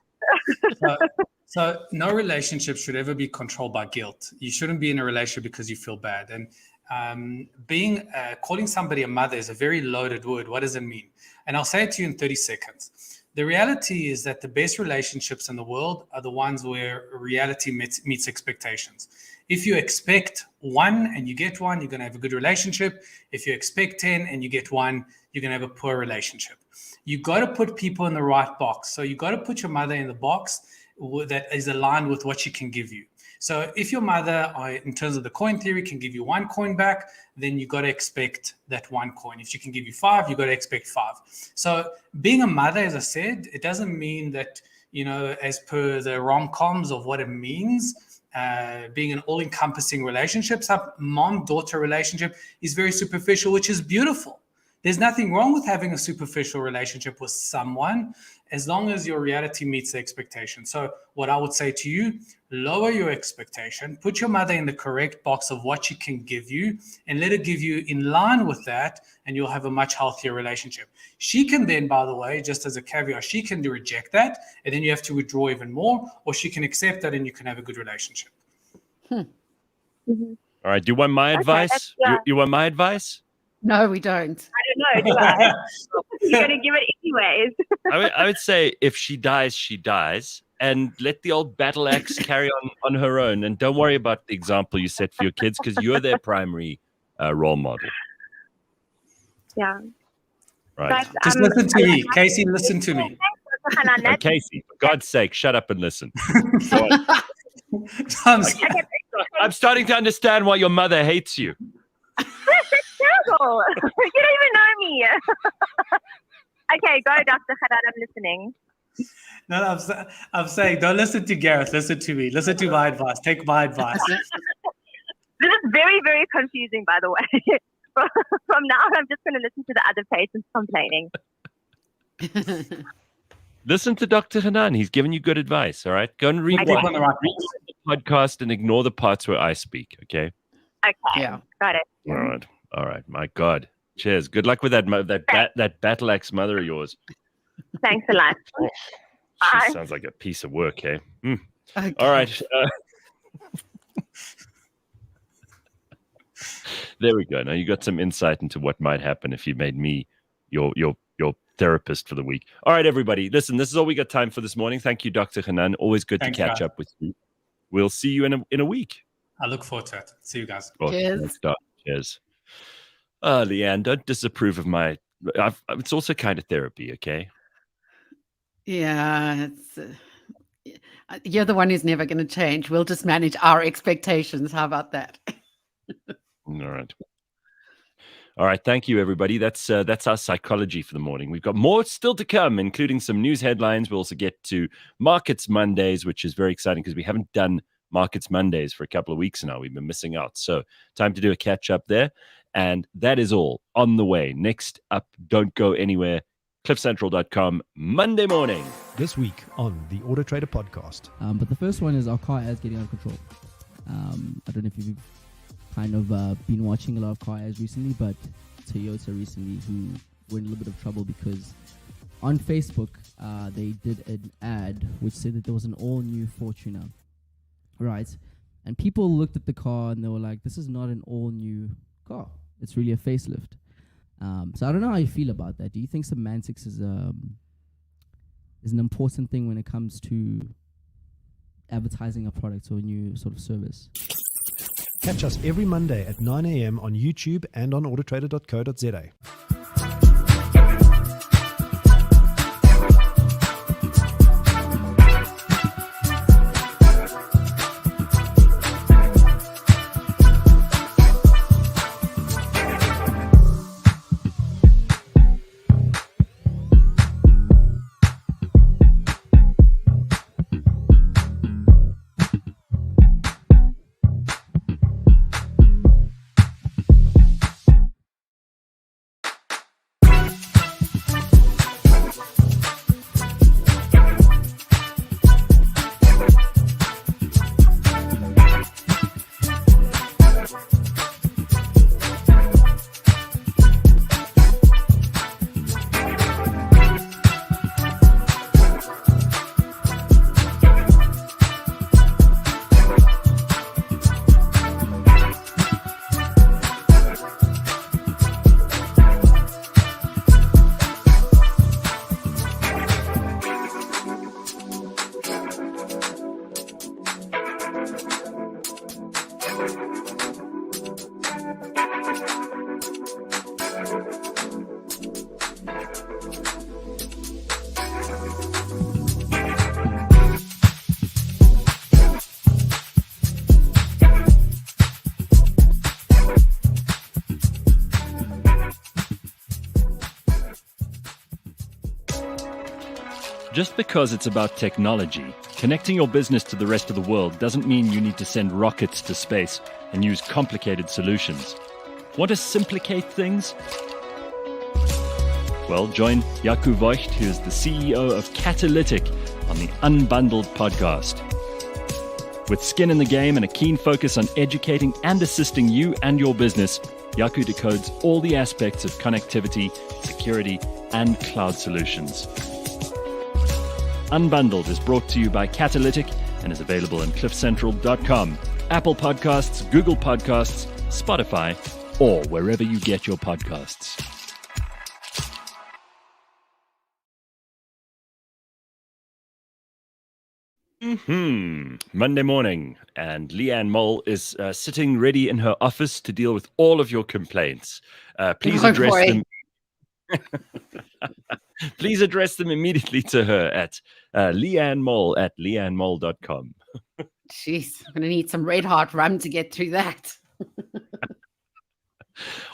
So no relationship should ever be controlled by guilt. You shouldn't be in a relationship because you feel bad. And calling somebody a mother is a very loaded word. What does it mean? And I'll say it to you in 30 seconds. The reality is that the best relationships in the world are the ones where reality meets expectations. If you expect 1 and you get 1, you're going to have a good relationship. If you expect 10 and you get 1, you're going to have a poor relationship. You got to put people in the right box. So you got to put your mother in the box that is aligned with what she can give you. So if your mother, in terms of the coin theory, can give you 1 coin back, then you got to expect that 1 coin. If she can give you 5, you got to expect 5. So being a mother, as I said, it doesn't mean that, as per the rom-coms of what it means, being an all-encompassing relationship. Some mom-daughter relationship is very superficial, which is beautiful. There's nothing wrong with having a superficial relationship with someone as long as your reality meets the expectation. So what I would say to you, lower your expectation, put your mother in the correct box of what she can give you and let her give you in line with that, and you'll have a much healthier relationship. She can then, by the way, just as a caveat, she can reject that and then you have to withdraw even more, or she can accept that and you can have a good relationship. Mm-hmm. All right. Do you want my advice? You want my advice? No, we don't. I don't know, do I? You're going to give it anyways. I would say if she dies, she dies. And let the old battle axe carry on her own. And don't worry about the example you set for your kids because you're their primary role model. Yeah. Right. But, just listen to me. Casey, listen to me. Oh, Casey, for God's sake, shut up and listen. I'm starting to understand why your mother hates you. That's terrible. You don't even know me. Okay, go, Dr. Hanan. I'm listening. No, I'm saying don't listen to Gareth. Listen to me. Listen to my advice. Take my advice. This is very, very confusing, by the way. From now on, I'm just going to listen to the other patients complaining. Listen to Dr. Hanan. He's giving you good advice, all right? Go and read the podcast and ignore the parts where I speak, okay? Okay. Yeah. Got it. All right. My God. Cheers. Good luck with that battle axe mother of yours. Thanks a lot. She sounds like a piece of work, eh? Okay. All right. There we go. Now you got some insight into what might happen if you made me your therapist for the week. All right, everybody. Listen, this is all we got time for this morning. Thank you, Dr. Hanan. Always good to catch up with you. We'll see you in a week. I look forward to it. See you guys. Cheers. Cheers. Leigh-Ann, don't disapprove of my... it's also kind of therapy, okay? Yeah, you're the one who's never going to change. We'll just manage our expectations. How about that? All right. Thank you, everybody. That's our psychology for the morning. We've got more still to come, including some news headlines. We'll also get to Markets Mondays, which is very exciting because we haven't done Markets Mondays for a couple of weeks now. We've been missing out. So time to do a catch up there. And that is all on the way. Next up, don't go anywhere. cliffcentral.com, Monday morning. This week on the Auto Trader podcast. But the first one is our car ads getting out of control. I don't know if you've kind of been watching a lot of car ads recently, but Toyota recently, who were in a little bit of trouble because on Facebook, they did an ad which said that there was an all-new Fortuner, right? And people looked at the car and they were like, this is not an all-new car. It's really a facelift. So I don't know how you feel about that. Do you think semantics is an important thing when it comes to advertising a product or a new sort of service? Catch us every Monday at 9 a.m. on YouTube and on autotrader.co.za. Just because it's about technology, connecting your business to the rest of the world doesn't mean you need to send rockets to space and use complicated solutions. Want to simplicate things? Well, join Jaco Voigt, who is the CEO of Catalytic, on the Unbundled podcast. With skin in the game and a keen focus on educating and assisting you and your business, Jaco decodes all the aspects of connectivity, security, and cloud solutions. Unbundled is brought to you by Catalytic and is available on cliffcentral.com, Apple Podcasts, Google Podcasts, Spotify, or wherever you get your podcasts. Monday morning, and Leigh-Ann Mole is sitting ready in her office to deal with all of your complaints. Please address them. Please address them immediately to her at Leigh-Ann Mole at leighanmole.com. Jeez, I'm going to need some red hot rum to get through that.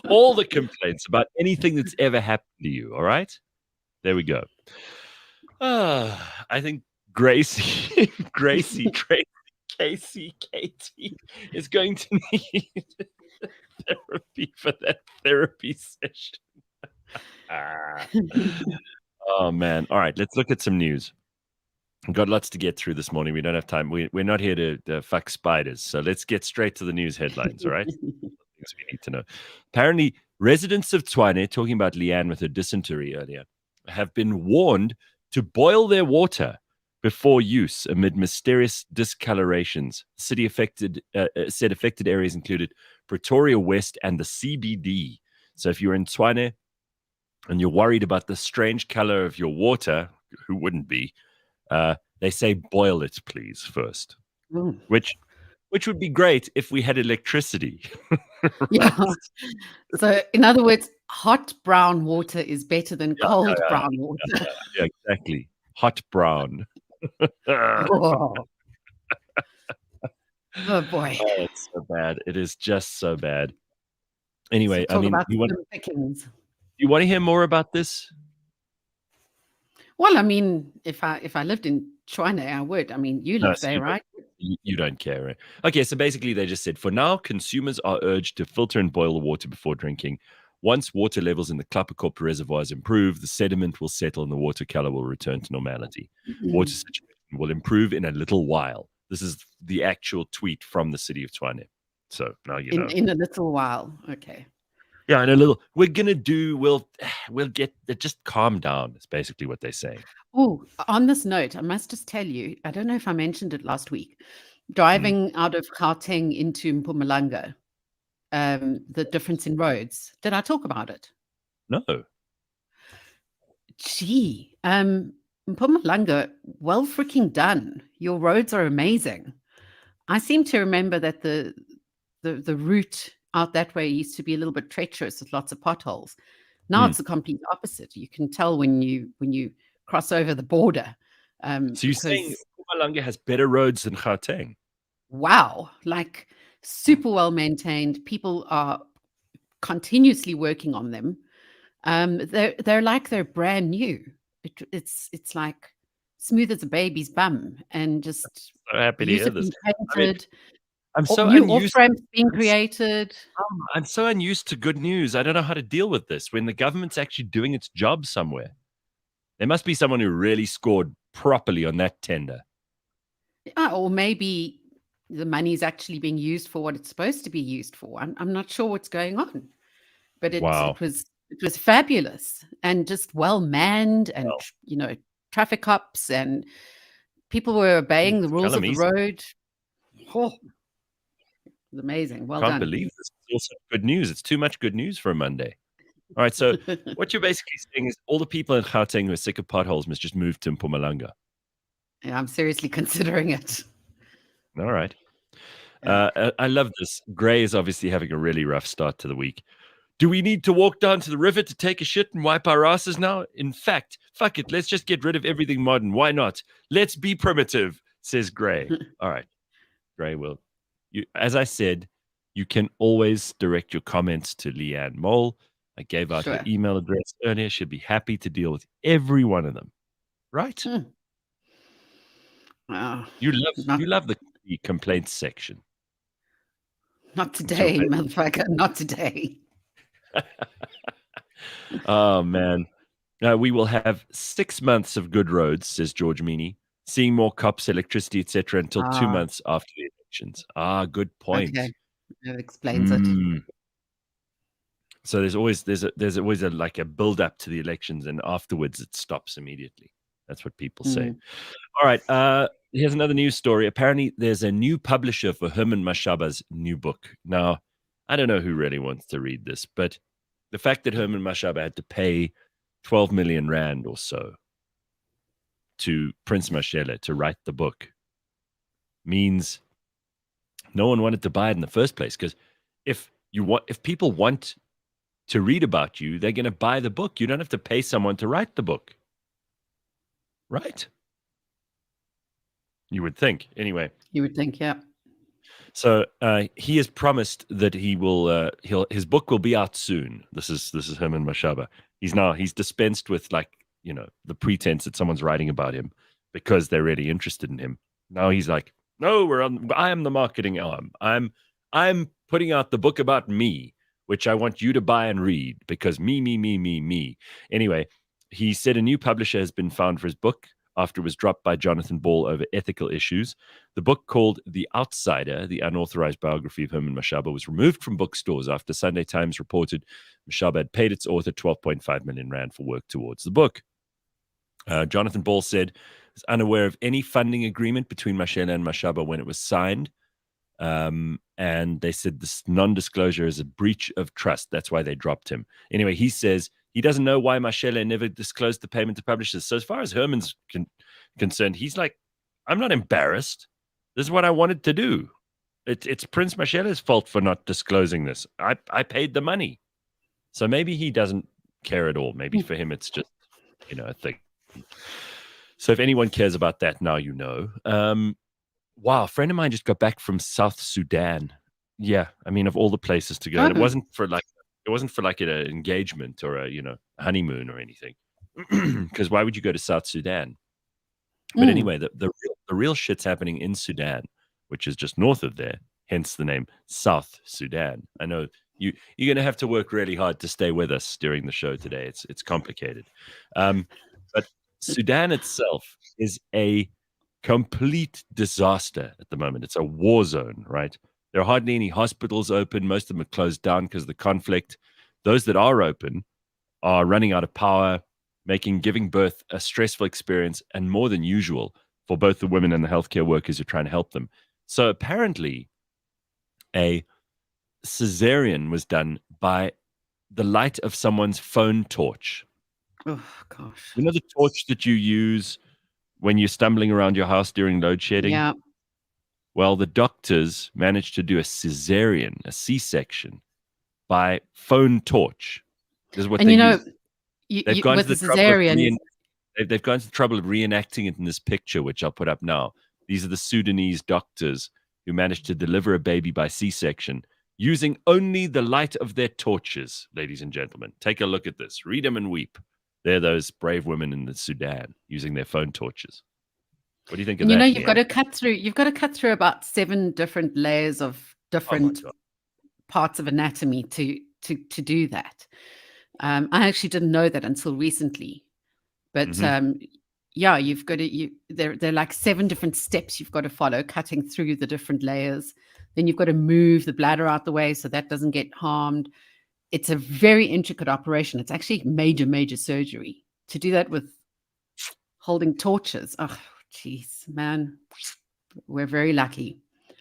All the complaints about anything that's ever happened to you, all right? There we go. I think Tracy, Casey, Katie is going to need therapy for that therapy session. Oh, man. All right, let's look at some news. We've got lots to get through this morning. We don't have time. We're not here to fuck spiders. So let's get straight to the news headlines, all right? Things we need to know. Apparently, residents of Tshwane, talking about Leigh-Ann with her dysentery earlier, have been warned to boil their water before use amid mysterious discolorations. The city said affected areas included Pretoria West and the CBD. So if you're in Tshwane and you're worried about the strange color of your water, who wouldn't be? They say boil it, please, first. Which would be great if we had electricity. Right? Yeah. So in other words, hot brown water is better than cold brown water. Yeah, exactly. Hot brown. Oh boy. Oh, it's so bad. It is just so bad. Anyway, I mean, you want to hear more about this? Well, I mean, if I lived in China, I would. I mean, you live there, right? You don't care, right? Okay, so basically they just said, for now, consumers are urged to filter and boil the water before drinking. Once water levels in the Klapperkop reservoirs improve, the sediment will settle and the water color will return to normality. Water situation will improve in a little while. This is the actual tweet from the city of Tshwane. So now you know. In a little while, okay. Yeah, in a little. We'll get just calm down. Is basically what they're saying. Oh, on this note, I must just tell you, I don't know if I mentioned it last week. Driving out of Gauteng into Mpumalanga, the difference in roads. Did I talk about it? No. Gee, Mpumalanga, well freaking done. Your roads are amazing. I seem to remember that the route out that way used to be a little bit treacherous with lots of potholes. Now it's the complete opposite. You can tell when you cross over the border. So you're saying Mpumalanga has better roads than Gauteng? Wow, like super well maintained. People are continuously working on them. They're like they're brand new. It's like smooth as a baby's bum, and just so happy to hear this. Painted. I'm so new unused. Off-ramps being created. I'm so unused to good news. I don't know how to deal with this when the government's actually doing its job somewhere. There must be someone who really scored properly on that tender. Or maybe the money is actually being used for what it's supposed to be used for. I'm not sure what's going on, but it was fabulous and just well manned, and traffic cops and people were obeying the rules of the road. Oh, it was amazing. Well done. Can't believe this is also good news. It's too much good news for a Monday. All right, so what you're basically saying is all the people in Gauteng who are sick of potholes must just move to Mpumalanga. Yeah, I'm seriously considering it. All right. I love this. Gray is obviously having a really rough start to the week. Do we need to walk down to the river to take a shit and wipe our asses now? In fact, fuck it. Let's just get rid of everything modern. Why not? Let's be primitive, says Gray. All right. Gray will. As I said, you can always direct your comments to Leigh-Ann Mole. I gave out her email address earlier. She'll be happy to deal with every one of them. Right? You love the complaints section. Not today, motherfucker. Not today. Oh, man. We will have 6 months of good roads, says George Meany. Seeing more cops, electricity, etc., until 2 months after the elections. Good point. Okay. That explains it. So there's always a build up to the elections, and afterwards it stops immediately. That's what people say. All right. Here's another news story. Apparently, there's a new publisher for Herman Mashaba's new book. Now, I don't know who really wants to read this, but the fact that Herman Mashaba had to pay 12 million rand or so to Prince Mashele to write the book means no one wanted to buy it in the first place. Because if people want to read about you, they're going to buy the book. You don't have to pay someone to write the book, right? You would think. Anyway, you would think, yeah. So he has promised that he will. His book will be out soon. This is Herman Mashaba. He's dispensed with the pretense that someone's writing about him because they're really interested in him. Now he's like, no, I am the marketing arm. I'm putting out the book about me, which I want you to buy and read because me. Anyway, he said a new publisher has been found for his book after it was dropped by Jonathan Ball over ethical issues. The book, called The Outsider, the unauthorized biography of Herman Mashaba, was removed from bookstores after Sunday Times reported Mashaba had paid its author 12.5 million rand for work towards the book. Jonathan Ball said is unaware of any funding agreement between Mashele and Mashaba when it was signed. And they said this non-disclosure is a breach of trust. That's why they dropped him. Anyway, he says he doesn't know why Mashele never disclosed the payment to publishers. So as far as Herman's concerned, he's like, I'm not embarrassed. This is what I wanted to do. It's Prince Mashele's fault for not disclosing this. I paid the money. So maybe he doesn't care at all. Maybe for him it's just, a thing. So if anyone cares about that, now you know. Wow, a friend of mine just got back from South Sudan. Yeah, I mean, of all the places to go, and it wasn't for like an engagement or a honeymoon or anything. Because why would you go to South Sudan? But anyway, the real shit's happening in Sudan, which is just north of there. Hence the name South Sudan. I know you're going to have to work really hard to stay with us during the show today. It's complicated, but Sudan itself is a complete disaster at the moment. It's a war zone, right? There are hardly any hospitals open. Most of them are closed down because of the conflict. Those that are open are running out of power, giving birth a stressful experience, and more than usual for both the women and the healthcare workers who are trying to help them. So apparently a cesarean was done by the light of someone's phone torch. Oh, gosh. You know the torch that you use when you're stumbling around your house during load shedding? Yeah. Well, the doctors managed to do a cesarean, a C-section, by phone torch. This is what they use. They've gone to the cesarean. They've gone to the trouble of reenacting it in this picture, which I'll put up now. These are the Sudanese doctors who managed to deliver a baby by C-section using only the light of their torches, ladies and gentlemen. Take a look at this. Read them and weep. They're those brave women in the Sudan using their phone torches. What do you think of that? You've got to cut through about 7 different layers of different parts of anatomy to do that. I actually didn't know that until recently. But you've got to there are like 7 different steps you've got to follow, cutting through the different layers. Then you've got to move the bladder out the way so that doesn't get harmed. It's a very intricate operation. It's actually major surgery. To do that with holding torches. Oh, jeez, man. We're very lucky,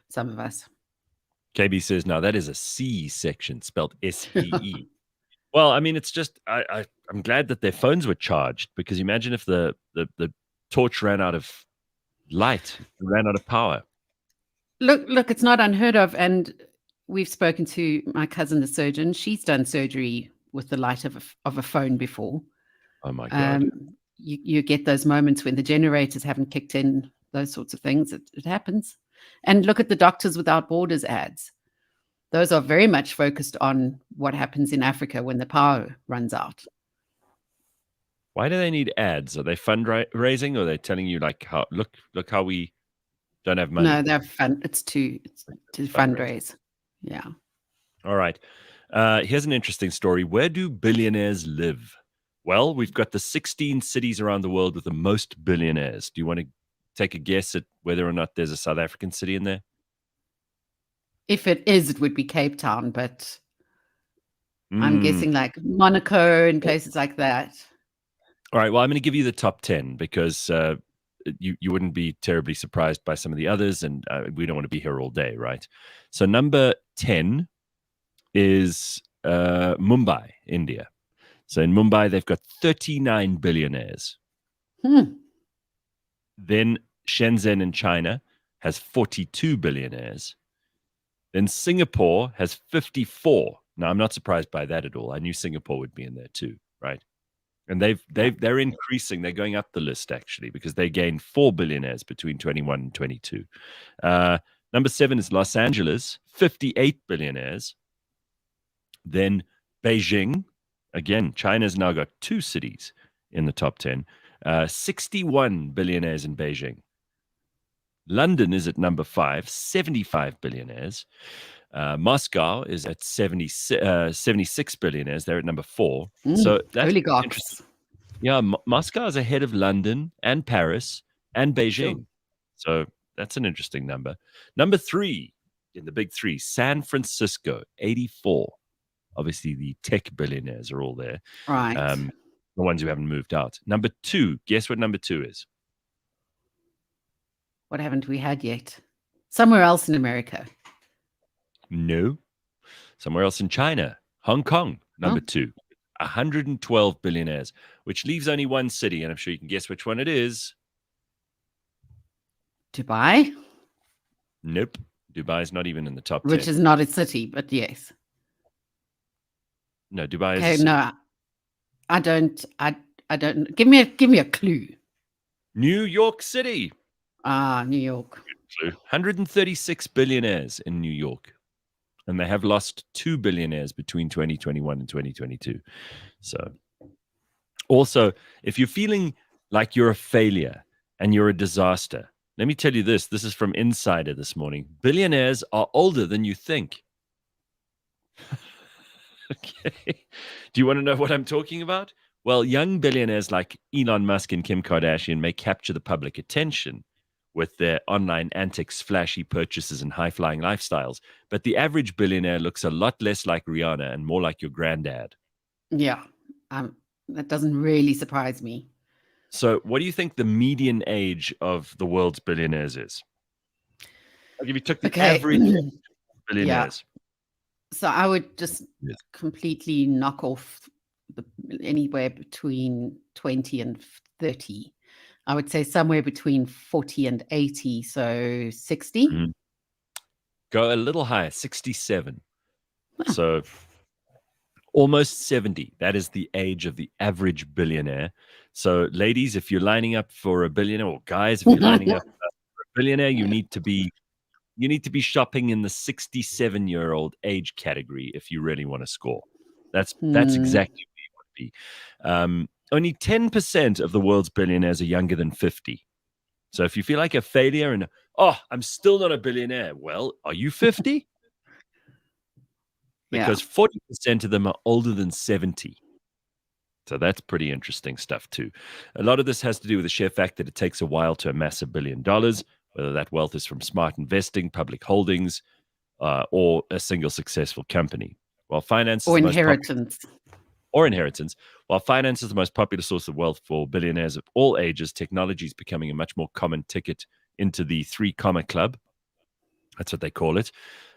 some of us. KB says, now that is a C-section, spelled S-E-E. Well, I mean, it's just, I'm glad that their phones were charged, because imagine if the torch ran out of light, ran out of power. Look, it's not unheard of. And we've spoken to my cousin, the surgeon. She's done surgery with the light of a phone before. Oh, my God. You get those moments when the generators haven't kicked in, those sorts of things. It happens. And look at the Doctors Without Borders ads. Those are very much focused on what happens in Africa when the power runs out. Why do they need ads? Are they fundraising, or are they telling you like, look how we don't have money? No, they're fun. It's to fundraise. Yeah. All right. Here's an interesting story. Where do billionaires live? Well, we've got the 16 cities around the world with the most billionaires. Do you want to take a guess at whether or not there's a South African city in there? If it is, it would be Cape Town, but I'm guessing like Monaco and places like that. All right. Well, I'm going to give you the top 10 because you wouldn't be terribly surprised by some of the others, and we don't want to be here all day, right? So number 10 is Mumbai, India. So in Mumbai, they've got 39 billionaires. Then Shenzhen in China has 42 billionaires. Then Singapore has 54. Now, I'm not surprised by that at all. I knew Singapore would be in there too, right? And they're increasing. They're going up the list, actually, because they gained 4 billionaires between 21 and 22. Number 7 is Los Angeles, 58 billionaires. Then Beijing. Again, China's now got 2 cities in the top 10. 61 billionaires in Beijing. London is at number 5, 75 billionaires. Moscow is at 76 billionaires. They're at number 4. So that's oligarchs. Yeah, Moscow is ahead of London and Paris and Beijing. Sure. So that's an interesting number. Number 3 in the big 3, San Francisco, 84. Obviously, the tech billionaires are all there. Right. The ones who haven't moved out. Number 2, guess what number 2 is? What haven't we had yet? Somewhere else in America. No. Somewhere else in China. Hong Kong, number 2. 112 billionaires, which leaves only one city, and I'm sure you can guess which one it is. Dubai? Nope. Dubai is not even in the top 10. Which is not a city, but yes. No, Dubai is. Okay, no. I don't. Give me a clue. New York City. New York. 136 billionaires in New York. And they have lost 2 billionaires between 2021 and 2022. So, also, if you're feeling like you're a failure and you're a disaster, let me tell you this. This is from Insider this morning. Billionaires are older than you think. Okay. Do you want to know what I'm talking about? Well, young billionaires like Elon Musk and Kim Kardashian may capture the public attention with their online antics, flashy purchases, and high-flying lifestyles. But the average billionaire looks a lot less like Rihanna and more like your granddad. Yeah, that doesn't really surprise me. So what do you think the median age of the world's billionaires is? Like if you took the average billionaires. Yeah. So I would just completely knock off anywhere between 20 and 30. I would say somewhere between 40 and 80, so 60. Mm-hmm. Go a little higher, 67. Oh. So almost 70. That is the age of the average billionaire. So ladies, if you're lining up for a billionaire, or guys, if you're lining up for a billionaire, you need to be shopping in the 67-year-old age category if you really want to score. That's exactly what you want to be. Only 10% of the world's billionaires are younger than 50. So if you feel like a failure and, I'm still not a billionaire, well, are you 50? Because 40% of them are older than 70. So that's pretty interesting stuff too. A lot of this has to do with the sheer fact that it takes a while to amass $1 billion, whether that wealth is from smart investing, public holdings, or a single successful company. While finance or inheritance. While finance is the most popular source of wealth for billionaires of all ages, technology is becoming a much more common ticket into the 3 comma club. That's what they call it.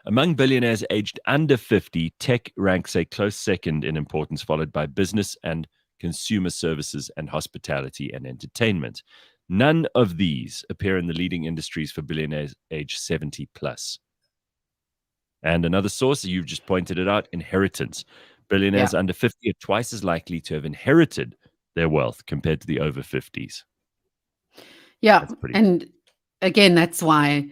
Among billionaires aged under 50, tech ranks a close second in importance, followed by business and consumer services and hospitality and entertainment. None of these appear in the leading industries for billionaires aged 70 plus. And another source, you've just pointed it out, inheritance. Billionaires under 50 are twice as likely to have inherited their wealth compared to the over 50s. Yeah. And again, that's why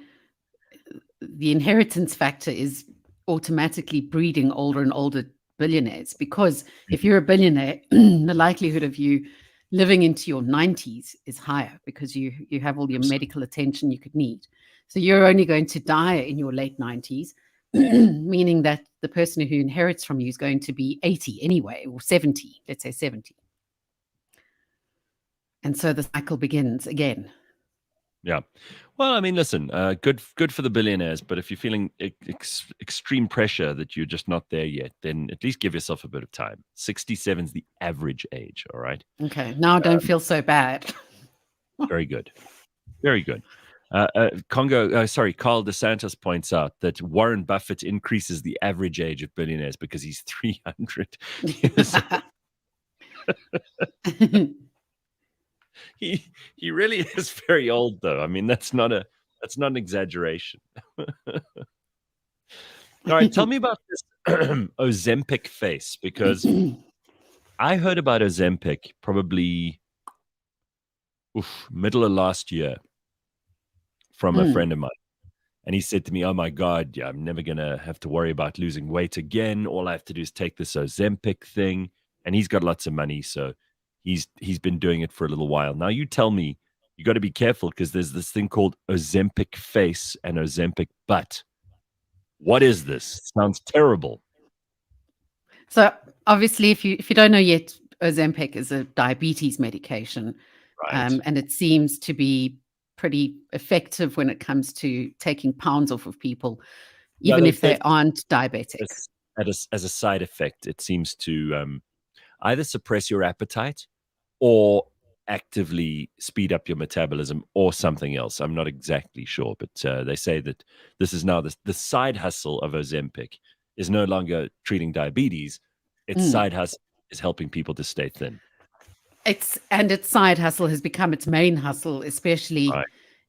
the inheritance factor is automatically breeding older and older billionaires. Because if you're a billionaire, the likelihood of you living into your 90s is higher because you have all your medical attention you could need. So you're only going to die in your late 90s, meaning that the person who inherits from you is going to be 80 anyway, or 70, let's say 70. And so the cycle begins again. Yeah. Well, I mean, listen, good for the billionaires, but if you're feeling extreme pressure that you're just not there yet, then at least give yourself a bit of time. 67 is the average age, all right? Okay. Now I don't feel so bad. Very good. Very good. Carl DeSantis points out that Warren Buffett increases the average age of billionaires because he's 300 years old. He really is very old, though. I mean, that's not an exaggeration. All right, tell me about this Ozempic face, because I heard about Ozempic probably middle of last year from a friend of mine. And he said to me, oh my God, I'm never going to have to worry about losing weight again. All I have to do is take this Ozempic thing. And he's got lots of money, so he's been doing it for a little while. Now you tell me, you got to be careful because there's this thing called Ozempic face and Ozempic butt. What is this? Sounds terrible. So obviously, if you don't know yet, Ozempic is a diabetes medication, right. And it seems to be pretty effective when it comes to taking pounds off of people, even if they aren't diabetic. As a side effect, it seems to either suppress your appetite or actively speed up your metabolism or something else. I'm not exactly sure, but they say that this is now the side hustle of Ozempic is no longer treating diabetes. Its side hustle is helping people to stay thin. Its side hustle has become its main hustle, especially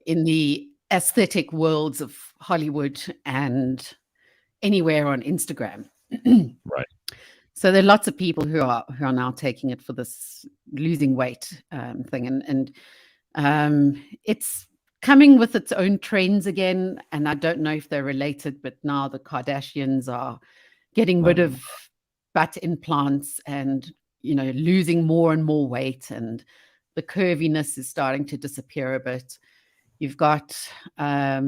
in the aesthetic worlds of Hollywood and anywhere on Instagram. Right. So there are lots of people who are now taking it for this losing weight thing, and it's coming with its own trends again. And I don't know if they're related, but now the Kardashians are getting rid of butt implants and losing more and more weight, and the curviness is starting to disappear a bit. You've got I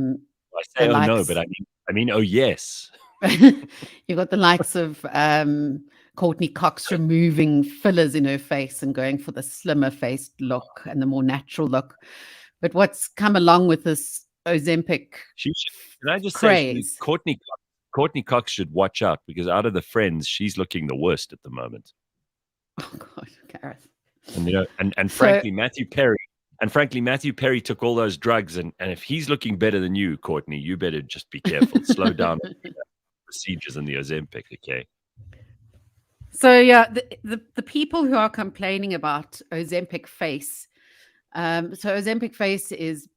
say oh no, but I mean oh yes. You've got the likes of Courtney Cox removing fillers in her face and going for the slimmer faced look and the more natural look. But what's come along with this Ozempic can I just craze? Say Courtney Cox should watch out, because out of the friends, she's looking the worst at the moment. Oh God, Gareth. And frankly, Matthew Perry took all those drugs, and if he's looking better than you, Courtney, you better just be careful. Slow down procedures in the Ozempic, okay? So yeah, the people who are complaining about Ozempic face, so Ozempic face is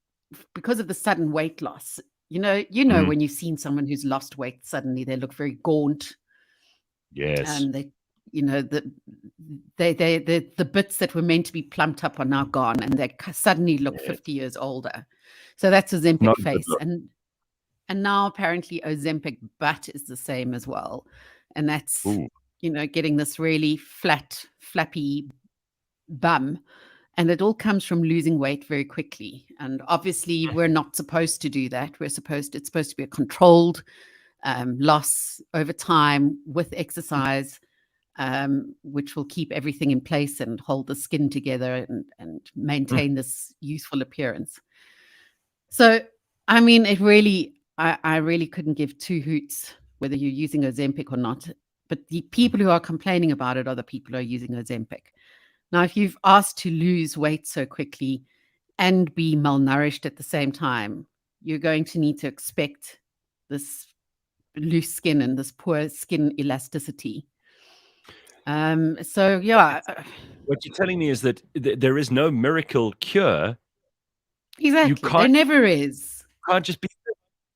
because of the sudden weight loss. When you've seen someone who's lost weight suddenly, they look very gaunt. Yes. And the bits that were meant to be plumped up are now gone, and they suddenly look 50 years older. So that's Ozempic face. And now apparently Ozempic butt is the same as well. And that's, getting this really flat, flappy bum. And it all comes from losing weight very quickly. And obviously we're not supposed to do that. It's supposed to be a controlled loss over time with exercise, which will keep everything in place and hold the skin together and maintain this youthful appearance. So, I mean, I really couldn't give two hoots whether you're using Ozempic or not. But the people who are complaining about it are the people who are using Ozempic. Now, if you've asked to lose weight so quickly and be malnourished at the same time, you're going to need to expect this loose skin and this poor skin elasticity. So, yeah. What you're telling me is that there is no miracle cure. Exactly. There never is. You can't just be,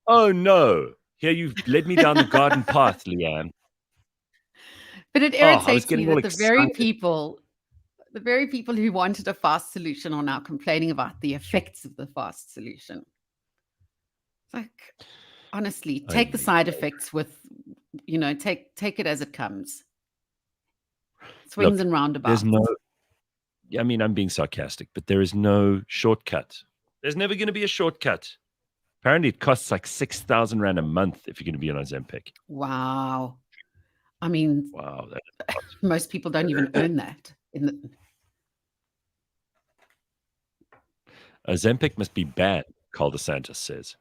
oh no, here you've led me down the garden path, Leigh-Ann. But it irritates me that the very people who wanted a fast solution are now complaining about the effects of the fast solution. It's like, honestly, take the side effects with, take it as it comes. Swings and roundabouts. I mean, I'm being sarcastic, but there is no shortcut. There's never going to be a shortcut. Apparently, it costs like 6,000 Rand a month if you're going to be on Ozempic. Wow. I mean, wow, most people don't even earn that. Ozempic must be banned, Carl DeSantis says.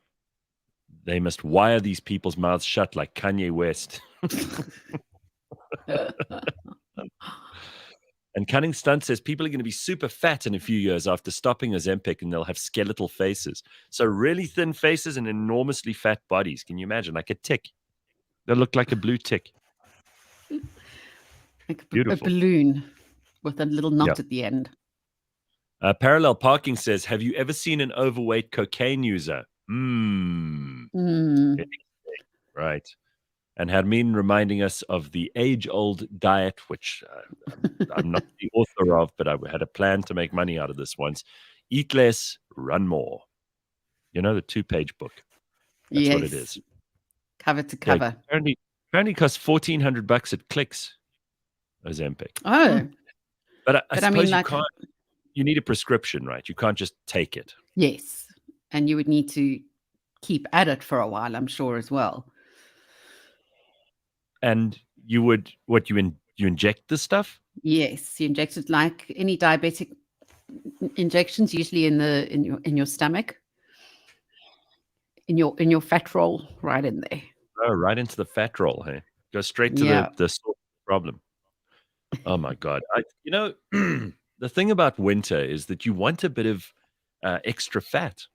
They must wire these people's mouths shut like Kanye West. And Cunning Stunt says people are going to be super fat in a few years after stopping Ozempic, and they'll have skeletal faces. So really thin faces and enormously fat bodies. Can you imagine? Like a tick. They'll look like a blue tick. Like a balloon with a little knot at the end. Parallel Parking says, have you ever seen an overweight cocaine user? Right. And Hermine reminding us of the age-old diet, which I'm not the author of, but I had a plan to make money out of this once. Eat less, run more. The 2-page book. That's what it is. Cover to cover. Apparently costs $1,400 at Clicks, Ozempic. Oh. But I suppose you need a prescription, right? You can't just take it. Yes. And you would need to keep at it for a while, I'm sure, as well. And you would, you inject the stuff? Yes, you inject it like any diabetic injections, usually in your stomach, in your fat roll, right in there. Oh, right into the fat roll, hey? Go straight to the source of the problem. Oh my God! the thing about winter is that you want a bit of extra fat.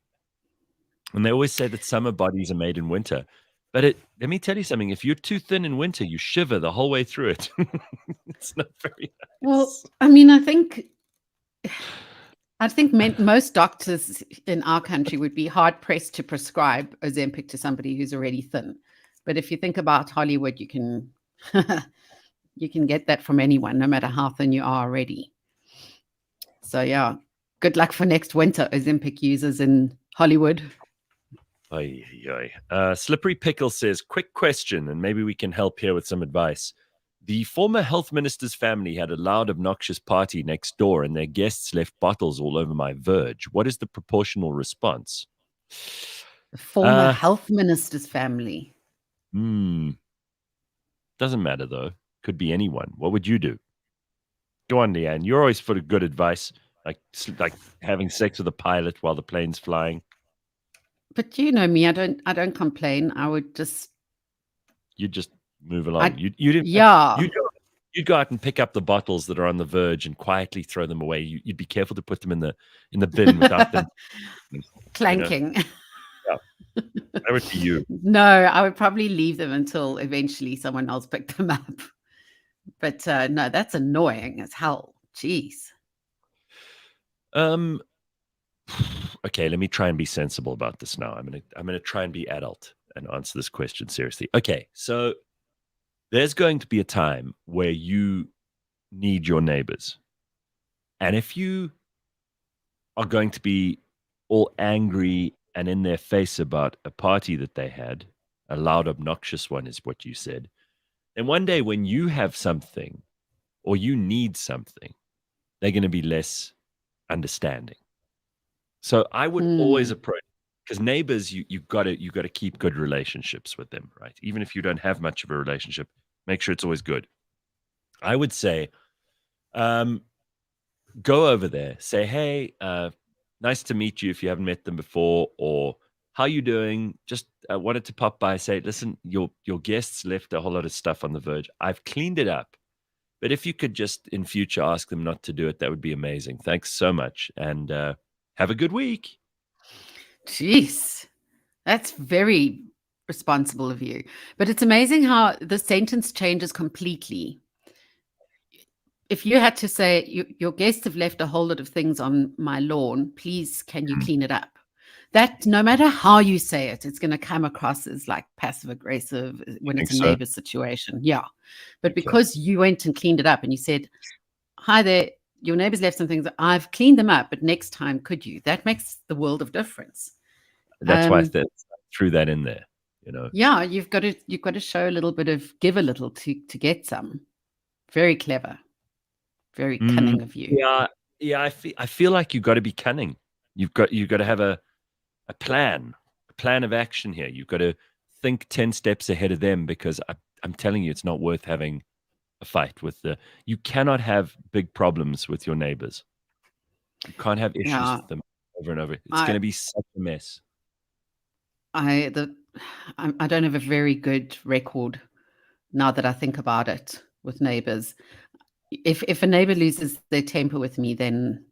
And they always say that summer bodies are made in winter. But let me tell you something. If you're too thin in winter, you shiver the whole way through it. It's not very nice. Well, I mean, I think most doctors in our country would be hard pressed to prescribe Ozempic to somebody who's already thin. But if you think about Hollywood, you can you can get that from anyone, no matter how thin you are already. So yeah, good luck for next winter, Ozempic users in Hollywood. Slippery Pickle says, quick question, and maybe we can help here with some advice. The former health minister's family had a loud, obnoxious party next door, and their guests left bottles all over my verge. What is the proportional response? The former health minister's family. Doesn't matter, though. Could be anyone. What would you do? Go on, Leigh-Ann. You're always for good advice, like having sex with a pilot while the plane's flying. But you know me, I don't complain. I would just... You'd just move along. You'd go out and pick up the bottles that are on the verge and quietly throw them away. You'd be careful to put them in the bin without them clanking. You know? Yeah. That would be you. No, I would probably leave them until eventually someone else picked them up. But no, that's annoying as hell. Jeez. Okay, let me try and be sensible about this now. I'm gonna try and be adult and answer this question seriously. Okay, so there's going to be a time where you need your neighbors. And if you are going to be all angry and in their face about a party that they had, a loud, obnoxious one is what you said, then one day when you have something or you need something, they're going to be less understanding. So I would always approach, because neighbors, you got to keep good relationships with them, right? Even if you don't have much of a relationship, make sure it's always good. I would say, go over there, say, hey, nice to meet you if you haven't met them before, or how you doing? Just wanted to pop by, say, listen, your guests left a whole lot of stuff on the verge. I've cleaned it up, but if you could just in future ask them not to do it, that would be amazing. Thanks so much, and have a good week. Jeez, that's very responsible of you. But it's amazing how the sentence changes completely. If you had to say, your guests have left a whole lot of things on my lawn, please, can you clean it up? That, no matter how you say it, it's going to come across as like passive aggressive when it's a neighbor situation. Yeah. But because you went and cleaned it up and you said, hi there, your neighbors left some things. I've cleaned them up, but next time, could you? That makes the world of difference. That's why I threw that in there. You know. Yeah, you've got to show a little bit of give a little to get some. Very clever, very cunning of you. Yeah. I feel like you've got to be cunning. You've got to have a plan of action here. You've got to think 10 steps ahead of them, because I'm telling you, it's not worth having a fight with you cannot have big problems with your neighbors. You can't have issues with them over and over. It's going to be such a mess. I don't have a very good record now that I think about it with neighbors. If a neighbor loses their temper with me, then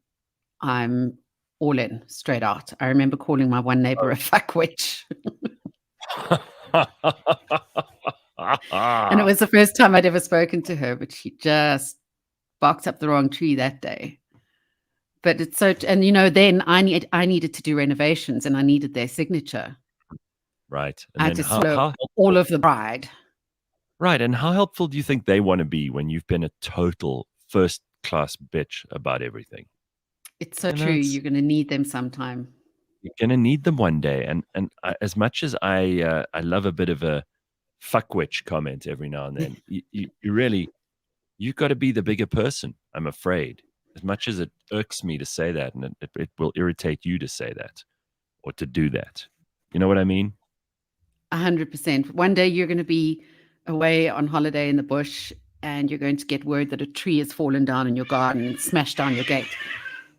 I'm all in, straight out. I remember calling my one neighbor a fuckwitch. And it was the first time I'd ever spoken to her, but she just barked up the wrong tree that day. But it's so, and you know, then I needed to do renovations and I needed their signature. Right. And I had to swallow all of the bride. Right. And how helpful do you think they want to be when you've been a total first-class bitch about everything? It's so true. You're going to need them sometime. You're going to need them one day. And as much as I love a bit of a fuckwitch comment every now and then, you've got to be the bigger person, I'm afraid. As much as it irks me to say that, and it will irritate you to say that or to do that. You know what I mean? 100%. One day you're going to be away on holiday in the bush and you're going to get word that a tree has fallen down in your garden and smashed down your gate.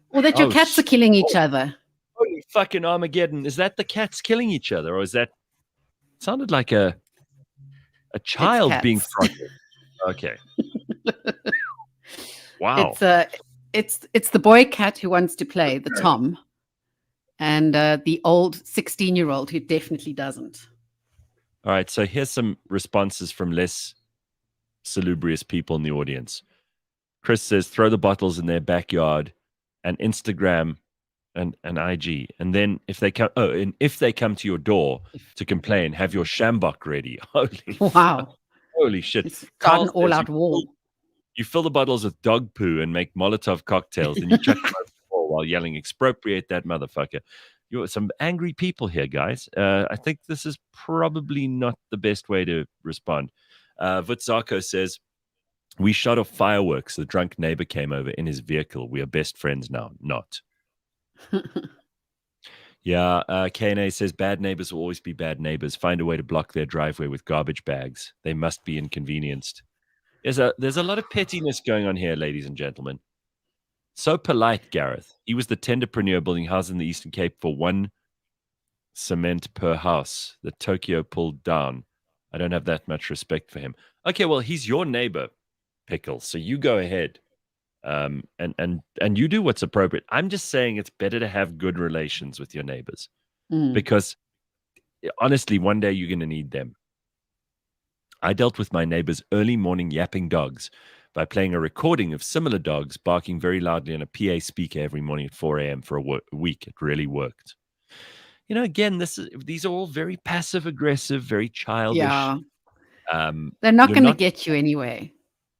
Or that your cats are killing each other. Holy fucking Armageddon. Is that the cats killing each other? Or is that... It sounded like a child being throttled. Okay. Wow. It's the boy cat who wants to play, the Tom, and the old 16-year-old who definitely doesn't. All right, so here's some responses from less salubrious people in the audience. Chris says, throw the bottles in their backyard and Instagram and IG. And then if they come to your door to complain, have your shambok ready. Holy shit. Start an all-out war. You fill the bottles with dog poo and make Molotov cocktails, and you chuck them over the wall while yelling, expropriate that motherfucker. You're some angry people here, guys. I think this is probably not the best way to respond. Vutzako says, we shot off fireworks. The drunk neighbor came over in his vehicle. We are best friends now. Not. Yeah. KNA says, bad neighbors will always be bad neighbors. Find a way to block their driveway with garbage bags. They must be inconvenienced. There's a lot of pettiness going on here, ladies and gentlemen. So polite, Gareth. He was the tenderpreneur building houses in the Eastern Cape for 1 cement per house that Tokyo pulled down. I don't have that much respect for him. Okay, well, he's your neighbor, Pickle. So you go ahead, and you do what's appropriate. I'm just saying it's better to have good relations with your neighbors because honestly, one day you're going to need them. I dealt with my neighbor's early morning yapping dogs by playing a recording of similar dogs barking very loudly on a PA speaker every morning at 4 a.m. for a week. It really worked. You know, again, these are all very passive aggressive, very childish. Yeah. They're not going to get you anyway.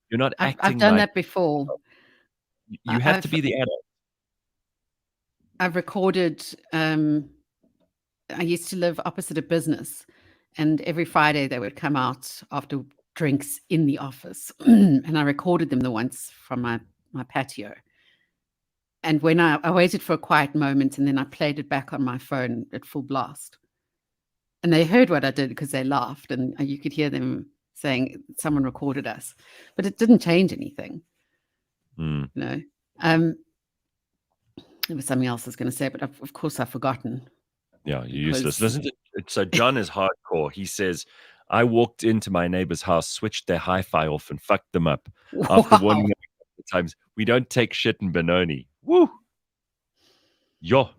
You're not acting. I've done that before. You have to be the adult. I've recorded. I used to live opposite a business, and every Friday they would come out after drinks in the office, and I recorded them the once from my patio. And when I waited for a quiet moment, and then I played it back on my phone at full blast, and they heard what I did because they laughed, and you could hear them saying someone recorded us, but it didn't change anything. You know, there was something else I was going to say, but of course I've forgotten. Yeah, you're useless. Listen to so John is hardcore. He says, I walked into my neighbor's house, switched their hi-fi off, and fucked them up. Wow. After warning them a couple of times, we don't take shit in Benoni. Woo! Yo.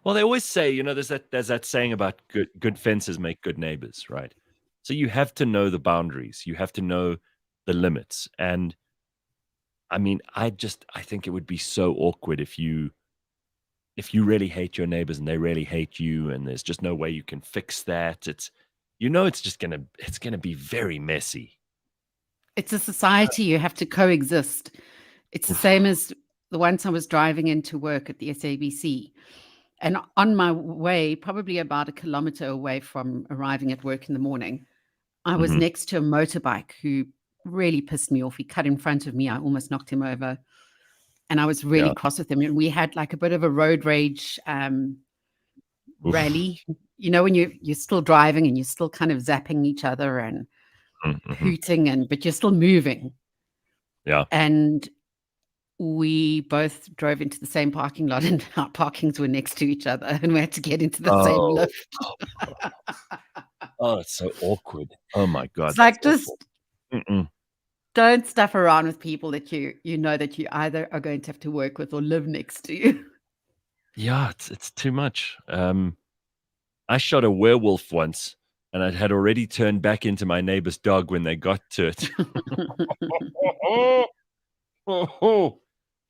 Well, they always say, you know, there's that saying about good fences make good neighbors, right? So you have to know the boundaries. You have to know the limits. And I mean, I think it would be so awkward if you really hate your neighbors and they really hate you, and there's just no way you can fix that. It's gonna be very messy. It's a society. You have to coexist. It's the same as the once I was driving into work at the SABC, and on my way, probably about 1 kilometer away from arriving at work in the morning, I was next to a motorbike who really pissed me off. He cut in front of me. I almost knocked him over. And I was really cross with him. And we had like a bit of a road rage rally. You know, when you're still driving and you're still kind of zapping each other and hooting, but you're still moving. Yeah. And we both drove into the same parking lot, and our parkings were next to each other, and we had to get into the same lift. Oh, it's so awkward. Oh my God. It's like just don't stuff around with people that you know that you either are going to have to work with or live next to you. Yeah, it's too much. I shot a werewolf once, and I had already turned back into my neighbor's dog when they got to it.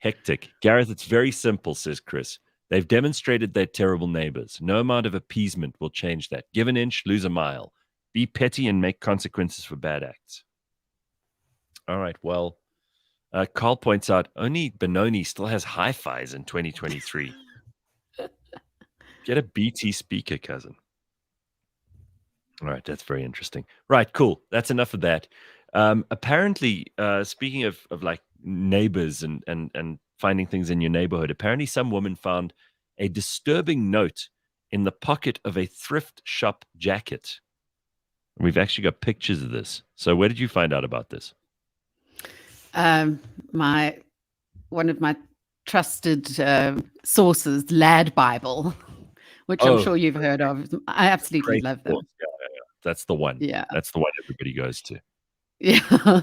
Hectic. Gareth, it's very simple, says Chris. They've demonstrated they're terrible neighbors. No amount of appeasement will change that. Give an inch, lose a mile. Be petty and make consequences for bad acts. All right, well, Carl points out only Benoni still has hi-fis in 2023. Get a BT speaker, cousin. All right, that's very interesting. Right, cool. That's enough of that. Apparently, speaking of like neighbors and finding things in your neighborhood, apparently some woman found a disturbing note in the pocket of a thrift shop jacket. We've actually got pictures of this. So where did you find out about this? One of my trusted sources, Lad Bible, which I'm sure you've heard of. I absolutely love them. Yeah. That's the one. Yeah. That's the one everybody goes to. Yeah.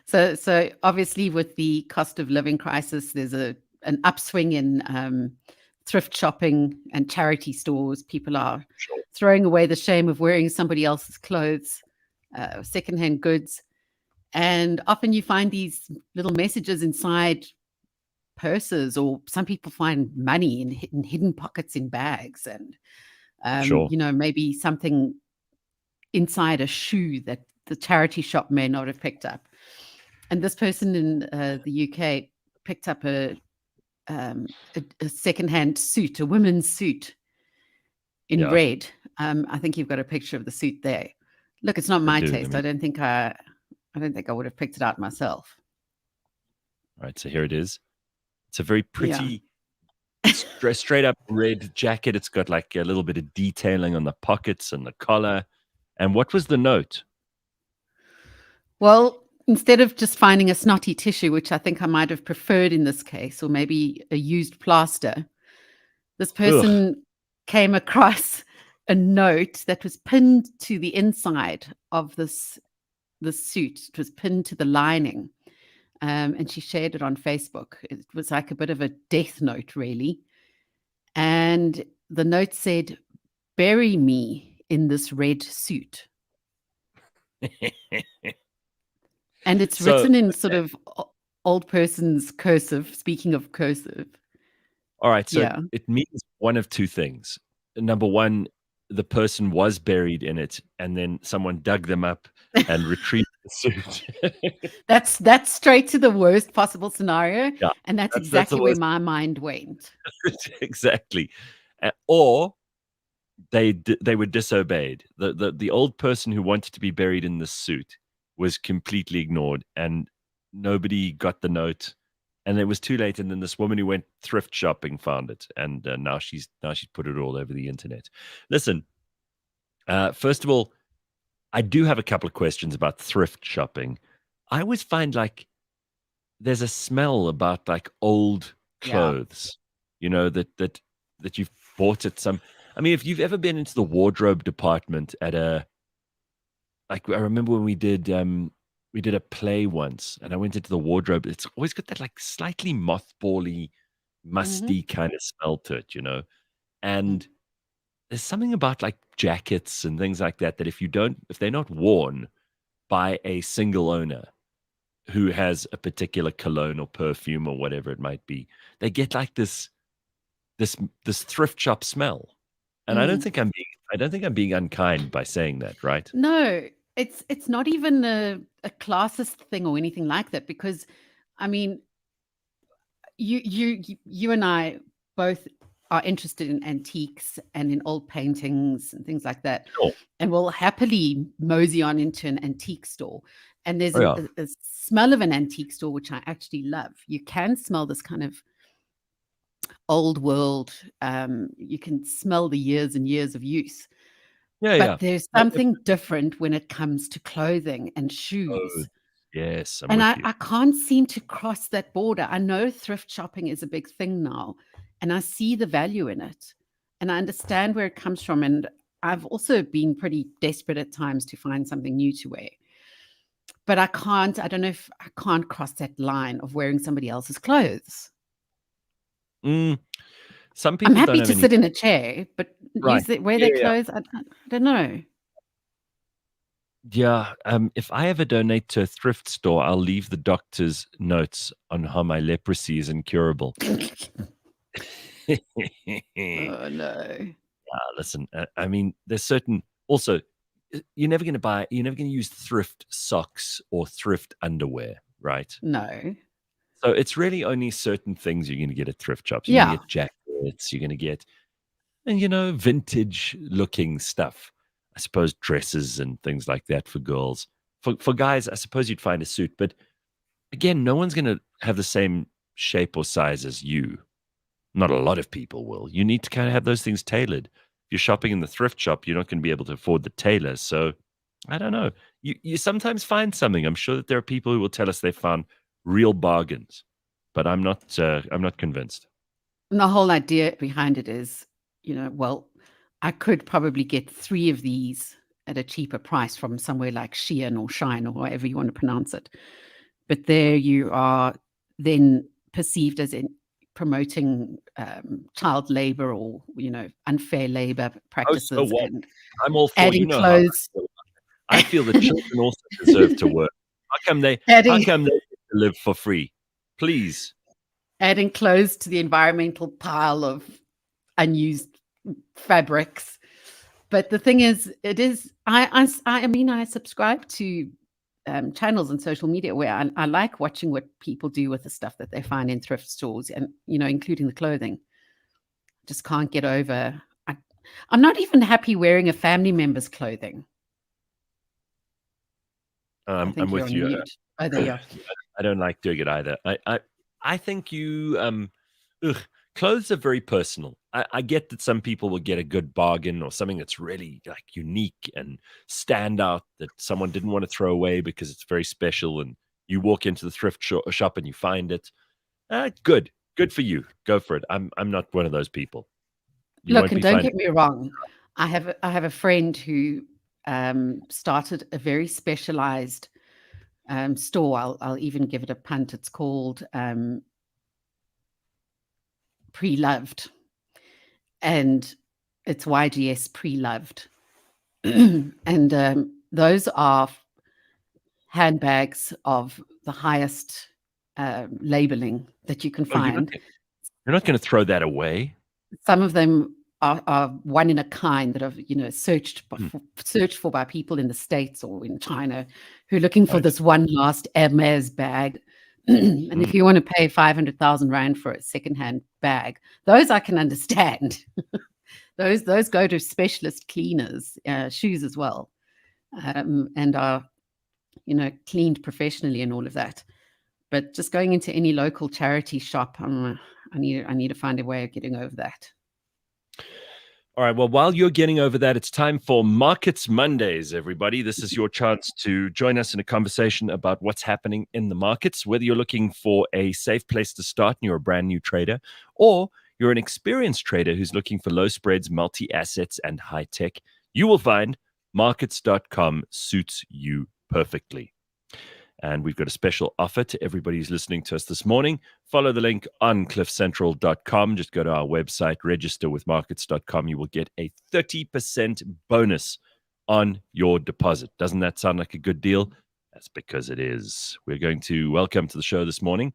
So obviously with the cost of living crisis, there's an upswing in thrift shopping and charity stores. People are throwing away the shame of wearing somebody else's clothes, secondhand goods. And often you find these little messages inside purses, or some people find money in hidden pockets in bags, and maybe something inside a shoe that the charity shop may not have picked up. And this person in the UK picked up a secondhand suit, a women's suit in red. I think you've got a picture of the suit there. Look, it's not my taste. I don't think I would have picked it out myself. All right, so here it is. It's a very pretty, straight up red jacket. It's got like a little bit of detailing on the pockets and the collar. And what was the note? Well, instead of just finding a snotty tissue, which I think I might have preferred in this case, or maybe a used plaster, this person came across a note that was pinned to the inside of the suit. It was pinned to the lining. And she shared it on Facebook. It was like a bit of a death note, really. And the note said, "Bury me in this red suit." And it's written in sort of old person's cursive, speaking of cursive. All right. So it means one of two things. Number one, the person was buried in it, and then someone dug them up and retrieved the suit. That's straight to the worst possible scenario. Yeah, and that's exactly where my mind went. Exactly. Or they were disobeyed. The old person who wanted to be buried in the suit was completely ignored, and nobody got the note, and it was too late. And then this woman who went thrift shopping found it, and now she's put it all over the internet. Listen, first of all, I do have a couple of questions about thrift shopping. I always find like there's a smell about like old clothes, that you've bought at some. I mean, if you've ever been into the wardrobe department at I remember when we did a play once, and I went into the wardrobe. It's always got that like slightly mothbally, musty kind of smell to it, and there's something about like jackets and things like that if they're not worn by a single owner who has a particular cologne or perfume or whatever it might be, they get like this thrift shop smell. And I don't think I'm being unkind by saying that, right? No, it's not even a classist thing or anything like that, because I mean, you and I both are interested in antiques and in old paintings and things like that. Sure. And we'll happily mosey on into an antique store. And there's a smell of an antique store, which I actually love. You can smell this kind of old world. You can smell the years and years of use. But there's something different when it comes to clothing and shoes. Oh, yes. I can't seem to cross that border. I know thrift shopping is a big thing now, and I see the value in it, and I understand where it comes from. And I've also been pretty desperate at times to find something new to wear. But I don't know if I can't cross that line of wearing somebody else's clothes. Some people I'm happy to sit in a chair, but wear their clothes, I don't know. Yeah, if I ever donate to a thrift store, I'll leave the doctor's notes on how my leprosy is incurable. Oh no! Listen, I mean, there's certain. Also, you're never going to use thrift socks or thrift underwear, right? No. So it's really only certain things you're going to get at thrift shops. You're going to get jackets. You're going to get, and vintage looking stuff. I suppose dresses and things like that for girls. For guys, I suppose you'd find a suit. But again, no one's going to have the same shape or size as you. Not a lot of people will. You need to kind of have those things tailored. If you're shopping in the thrift shop, you're not going to be able to afford the tailor. So I don't know. You sometimes find something. I'm sure that there are people who will tell us they found real bargains, but I'm not convinced. And the whole idea behind it is, well, I could probably get 3 of these at a cheaper price from somewhere like Shein or Shine or however you want to pronounce it. But there you are then perceived as in promoting child labor or, unfair labor practices. Oh, so what? And I'm all for, adding clothes. I feel the children also deserve to work. How come they get to live for free? Please. Adding clothes to the environmental pile of unused fabrics. But the thing is, I subscribe to channels on social media where I like watching what people do with the stuff that they find in thrift stores, and including the clothing. Just can't get over. I'm not even happy wearing a family member's clothing. I'm with you. Oh, there you are. I don't like doing it either. I think clothes are very personal. I get that some people will get a good bargain or something that's really like unique and stand out that someone didn't want to throw away because it's very special, and you walk into the thrift shop and you find it. Good for you. Go for it. I'm not one of those people. Look, and don't get me wrong. I have a friend who started a very specialized store. I'll even give it a punt. It's called Pre-Loved, and it's YGS Pre-Loved. And those are handbags of the highest labeling that you can find. You're not going to throw that away. Some of them are one in a kind that are searched for by people in the States or in China who are looking for this one last Hermes bag. And if you want to pay 500,000 Rand for a secondhand bag, those I can understand. those go to specialist cleaners, shoes as well, and are cleaned professionally and all of that. But just going into any local charity shop, I need to find a way of getting over that. All right. Well, while you're getting over that, it's time for Markets Mondays, everybody. This is your chance to join us in a conversation about what's happening in the markets, whether you're looking for a safe place to start and you're a brand new trader, or you're an experienced trader who's looking for low spreads, multi-assets, and high tech. You will find markets.com suits you perfectly. And we've got a special offer to everybody who's listening to us this morning. Follow the link on cliffcentral.com. Just go to our website, register with markets.com. You will get a 30% bonus on your deposit. Doesn't that sound like a good deal? That's because it is. We're going to welcome to the show this morning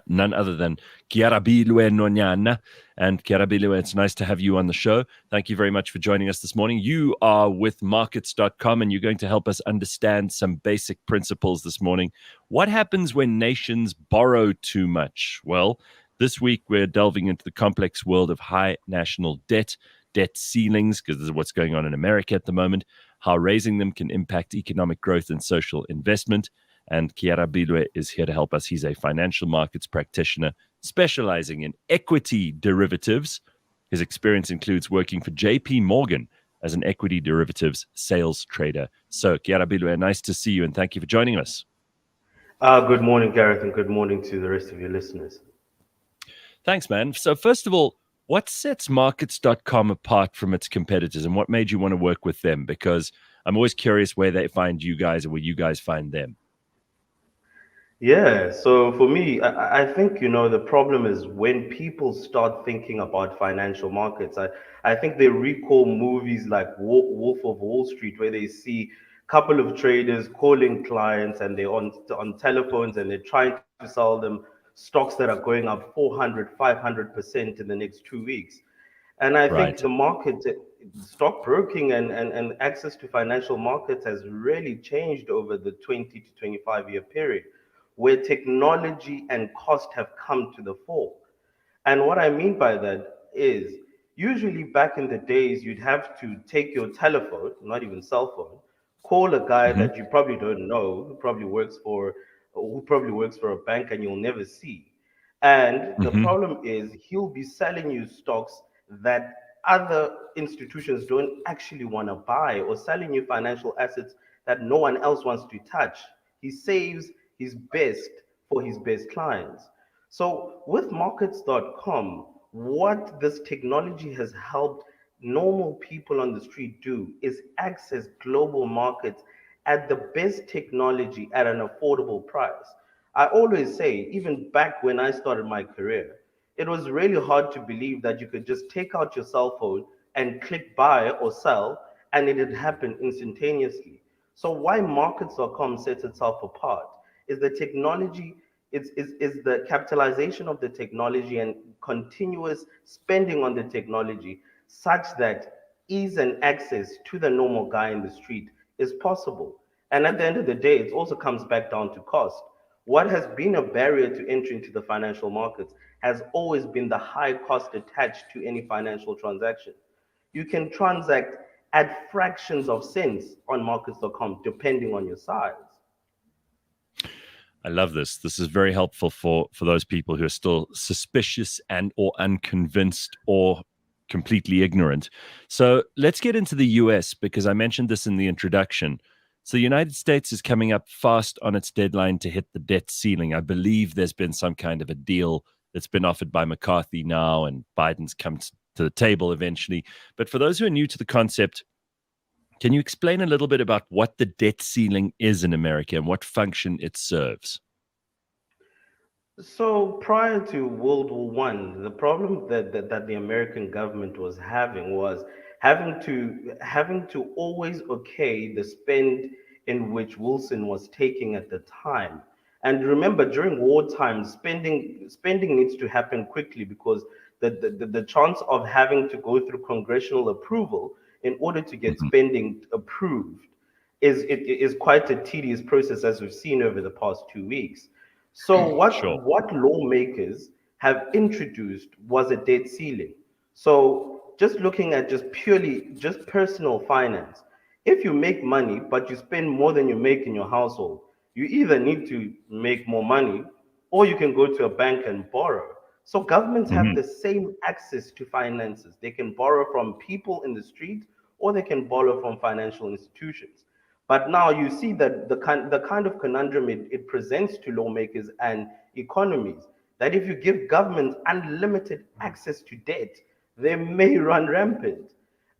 none other than Kiarabilwe Nonyana. And Kiarabilwe, it's nice to have you on the show. Thank you very much for joining us this morning. You are with markets.com, and you're going to help us understand some basic principles this morning. What happens when nations borrow too much? Well, this week we're delving into the complex world of high national debt ceilings, because this is what's going on in America at the moment, how raising them can impact economic growth and social investment. And Kiarabilwe is here to help us. He's a financial markets practitioner specializing in equity derivatives. His experience includes working for JP Morgan as an equity derivatives sales trader. So, Kiarabilwe, nice to see you, and thank you for joining us. Good morning, Gareth, and good morning to the rest of your listeners. Thanks, man. So, first of all, what sets markets.com apart from its competitors, and what made you want to work with them? Because I'm always curious where they find you guys and where you guys find them. Yeah, so for me, I think, the problem is when people start thinking about financial markets, I think they recall movies like Wolf of Wall Street, where they see a couple of traders calling clients and they're on telephones and they're trying to sell them stocks that are going up 400, 500% in the next 2 weeks. And I think the market, stockbroking and access to financial markets has really changed over the 20 to 25-year period, where technology and cost have come to the fore. And what I mean by that is, usually back in the days, you'd have to take your telephone, not even cell phone, call a guy that you probably don't know, who probably works for a bank and you'll never see. And the problem is he'll be selling you stocks that other institutions don't actually want to buy, or selling you financial assets that no one else wants to touch. He saves his best for his best clients. So with markets.com, what this technology has helped normal people on the street do is access global markets at the best technology at an affordable price. I always say, even back when I started my career, it was really hard to believe that you could just take out your cell phone and click buy or sell, and it would happen instantaneously. So why markets.com sets itself apart is the technology, is the capitalization of the technology and continuous spending on the technology such that ease and access to the normal guy in the street is possible. And at the end of the day, it also comes back down to cost. What has been a barrier to entry into the financial markets has always been the high cost attached to any financial transaction. You can transact at fractions of cents on markets.com depending on your size. I love this. This is very helpful for those people who are still suspicious and or unconvinced or completely ignorant. So let's get into the US, because I mentioned this in the introduction. So the United States is coming up fast on its deadline to hit the debt ceiling. I believe there's been some kind of a deal that's been offered by McCarthy now, and Biden's come to the table eventually. But for those who are new to the concept, can you explain a little bit about what the debt ceiling is in America and what function it serves? So prior to World War One, the problem that the American government was having was having to always okay the spend in which Wilson was taking at the time. And remember, during wartime, spending needs to happen quickly because the chance of having to go through congressional approval in order to get spending approved is quite a tedious process, as we've seen over the past 2 weeks. So Sure. what lawmakers have introduced was a debt ceiling. So just looking at just personal finance, if you make money but you spend more than you make in your household, you either need to make more money or you can go to a bank and borrow. So governments have the same access to finances. They can borrow from people in the street or they can borrow from financial institutions. But now you see that the kind of conundrum it presents to lawmakers and economies, that if you give governments unlimited access to debt, they may run rampant.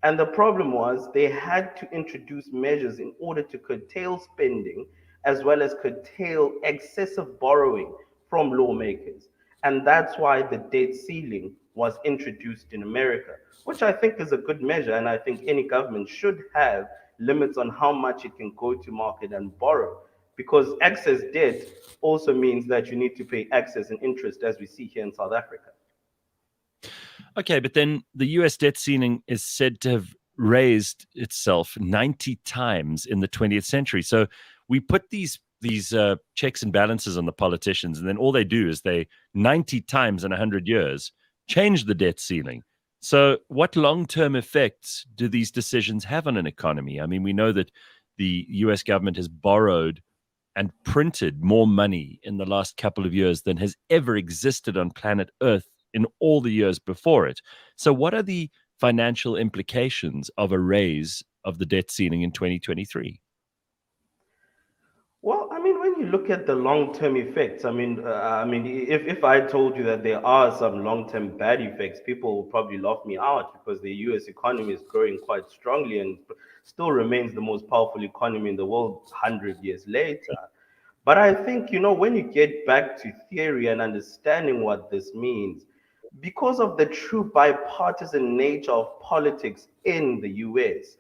And the problem was they had to introduce measures in order to curtail spending as well as curtail excessive borrowing from lawmakers. And that's why the debt ceiling was introduced in America, which I think is a good measure. And I think any government should have limits on how much it can go to market and borrow. Because excess debt also means that you need to pay excess and interest, as we see here in South Africa. Okay, but then the US debt ceiling is said to have raised itself 90 times in the 20th century. So we put these checks and balances on the politicians, and then all they do is they 90 times in 100 years change the debt ceiling. So what long-term effects do these decisions have on an economy? I mean, we know that the US government has borrowed and printed more money in the last couple of years than has ever existed on planet Earth in all the years before it. So what are the financial implications of a raise of the debt ceiling in 2023? Well, I mean, when you look at the long-term effects, if I told you that there are some long-term bad effects, people will probably laugh me out because the U.S. economy is growing quite strongly and still remains the most powerful economy in the world 100 years later. But I think, when you get back to theory and understanding what this means, because of the true bipartisan nature of politics in the US,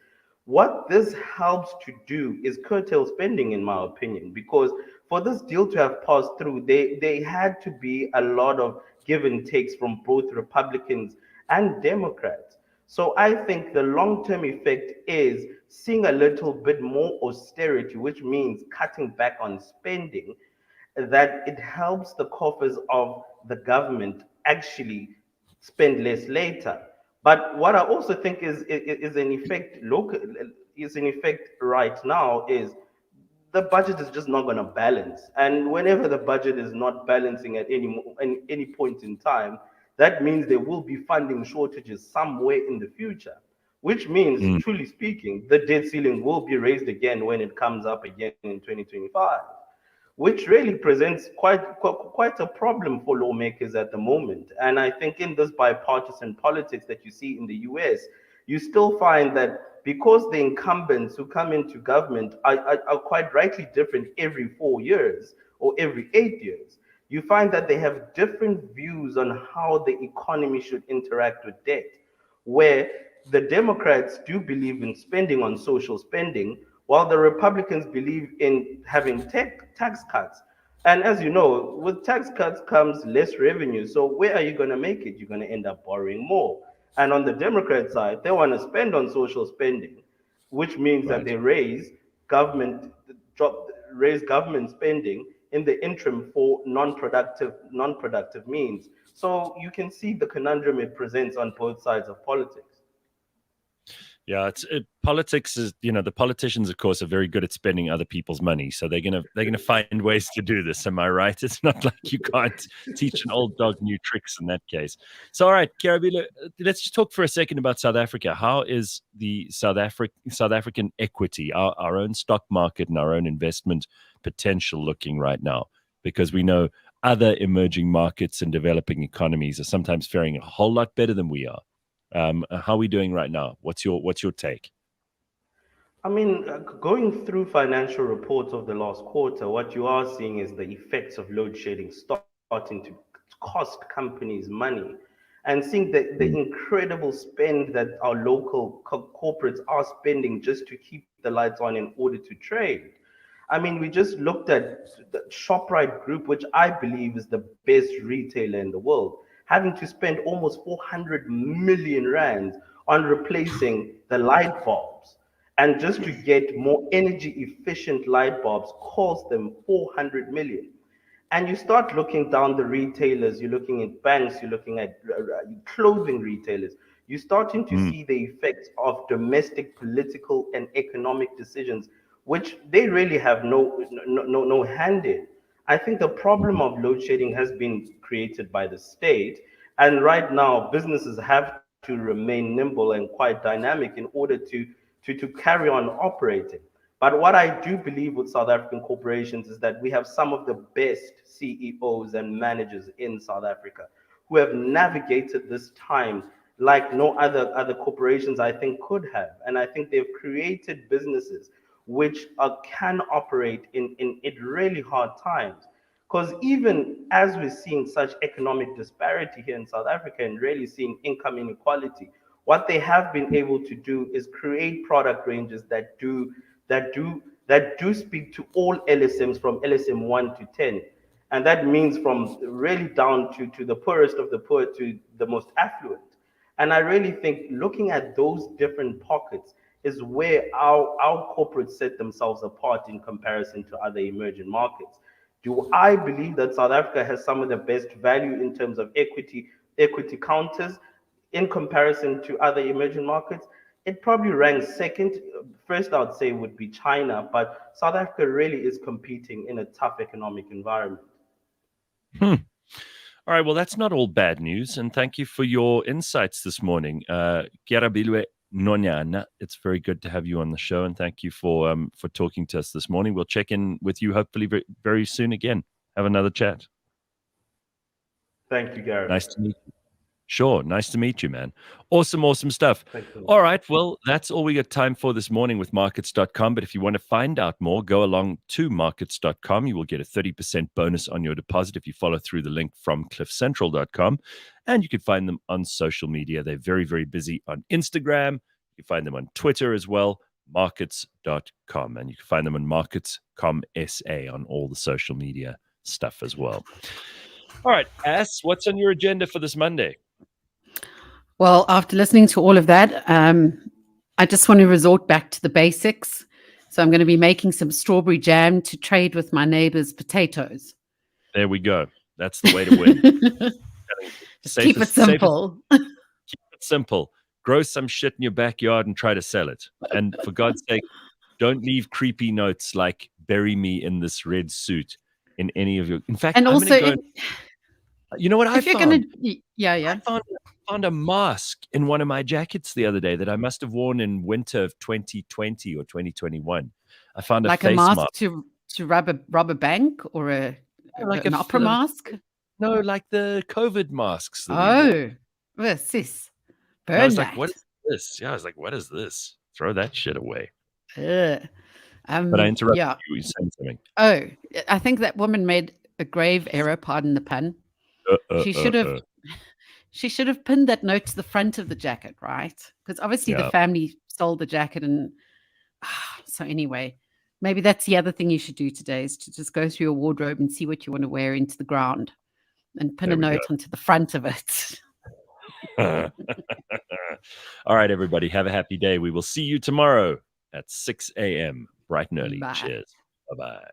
what this helps to do is curtail spending, in my opinion, because for this deal to have passed through, they had to be a lot of give and takes from both Republicans and Democrats. So I think the long-term effect is seeing a little bit more austerity, which means cutting back on spending, that it helps the coffers of the government actually spend less later. But what I also think is an effect local is an effect right now is the budget is just not going to balance. And whenever the budget is not balancing at any point in time, that means there will be funding shortages somewhere in the future, which means, truly speaking, the debt ceiling will be raised again when it comes up again in 2025, which really presents quite a problem for lawmakers at the moment. And I think in this bipartisan politics that you see in the US, you still find that because the incumbents who come into government are quite rightly different every 4 years or every 8 years, you find that they have different views on how the economy should interact with debt, where the Democrats do believe in spending on social spending, while the Republicans believe in having tax cuts. And as you know, with tax cuts comes less revenue. So where are you going to make it? You're going to end up borrowing more. And on the Democrat side, they want to spend on social spending, which means that they raise government spending in the interim for non-productive means. So you can see the conundrum it presents on both sides of politics. Yeah, politics is, the politicians, of course, are very good at spending other people's money. So they're gonna find ways to do this. Am I right? It's not like you can't teach an old dog new tricks in that case. So, all right, Karabila, let's just talk for a second about South Africa. How is the South African equity, our own stock market and our own investment potential looking right now? Because we know other emerging markets and developing economies are sometimes faring a whole lot better than we are. How are we doing right now? What's your take? I mean, going through financial reports of the last quarter, what you are seeing is the effects of load shedding starting to cost companies money, and seeing the incredible spend that our local corporates are spending just to keep the lights on in order to trade. I mean, we just looked at the ShopRite Group, which I believe is the best retailer in the world, having to spend almost 400 million rands on replacing the light bulbs. And just to get more energy efficient light bulbs cost them 400 million. And you start looking down the retailers, you're looking at banks, you're looking at clothing retailers, you're starting to see the effects of domestic political and economic decisions, which they really have no hand in. I think the problem of load shedding has been created by the state. And right now, businesses have to remain nimble and quite dynamic in order to carry on operating. But what I do believe with South African corporations is that we have some of the best CEOs and managers in South Africa who have navigated this time like no other corporations I think could have. And I think they've created businesses which can operate in really hard times. Because even as we're seeing such economic disparity here in South Africa and really seeing income inequality, what they have been able to do is create product ranges that do speak to all LSMs from LSM 1 to 10. And that means from really down to the poorest of the poor to the most affluent. And I really think looking at those different pockets is where our corporates set themselves apart in comparison to other emerging markets. Do I believe that South Africa has some of the best value in terms of equity counters in comparison to other emerging markets? It probably ranks second. First, I would say would be China, but South Africa really is competing in a tough economic environment. All right, well, that's not all bad news, and thank you for your insights this morning. Kerabilwe Nonyana, it's very good to have you on the show, and thank you for talking to us this morning. We'll check in with you hopefully very, very soon again. Have another chat. Thank you, Gareth. Nice to meet you. Sure. Nice to meet you, man. Awesome stuff. All right. Well, that's all we got time for this morning with markets.com. But if you want to find out more, go along to markets.com. You will get a 30% bonus on your deposit if you follow through the link from cliffcentral.com. And you can find them on social media. They're very, very busy on Instagram. You can find them on Twitter as well, markets.com. And you can find them on markets.com SA on all the social media stuff as well. All right, Ass, what's on your agenda for this Monday? Well, after listening to all of that, I just want to resort back to the basics. So I'm going to be making some strawberry jam to trade with my neighbor's potatoes. There we go. That's the way to win. Just keep it simple. Keep it simple. Grow some shit in your backyard and try to sell it. And for God's sake, don't leave creepy notes like "bury me in this red suit" in any of your. In fact, and I'm also, you know what I found? I found a mask in one of my jackets the other day that I must have worn in winter of 2020 or 2021. I found a face mask to rob a bank or an opera mask. No, like the COVID masks. Oh, sis. I was like, what is this? Yeah, I was like, what is this? Throw that shit away. Ugh. But I interrupted Yeah. you. You saying something. Oh, I think that woman made a grave error. Pardon the pun. She should have pinned that note to the front of the jacket, right? Because obviously the family sold the jacket, and so anyway, maybe that's the other thing you should do today, is to just go through your wardrobe and see what you want to wear into the ground, and pin a note onto the front of it. All right, everybody, have a happy day. We will see you tomorrow at 6 a.m. bright and early. Bye. Cheers. Bye-bye.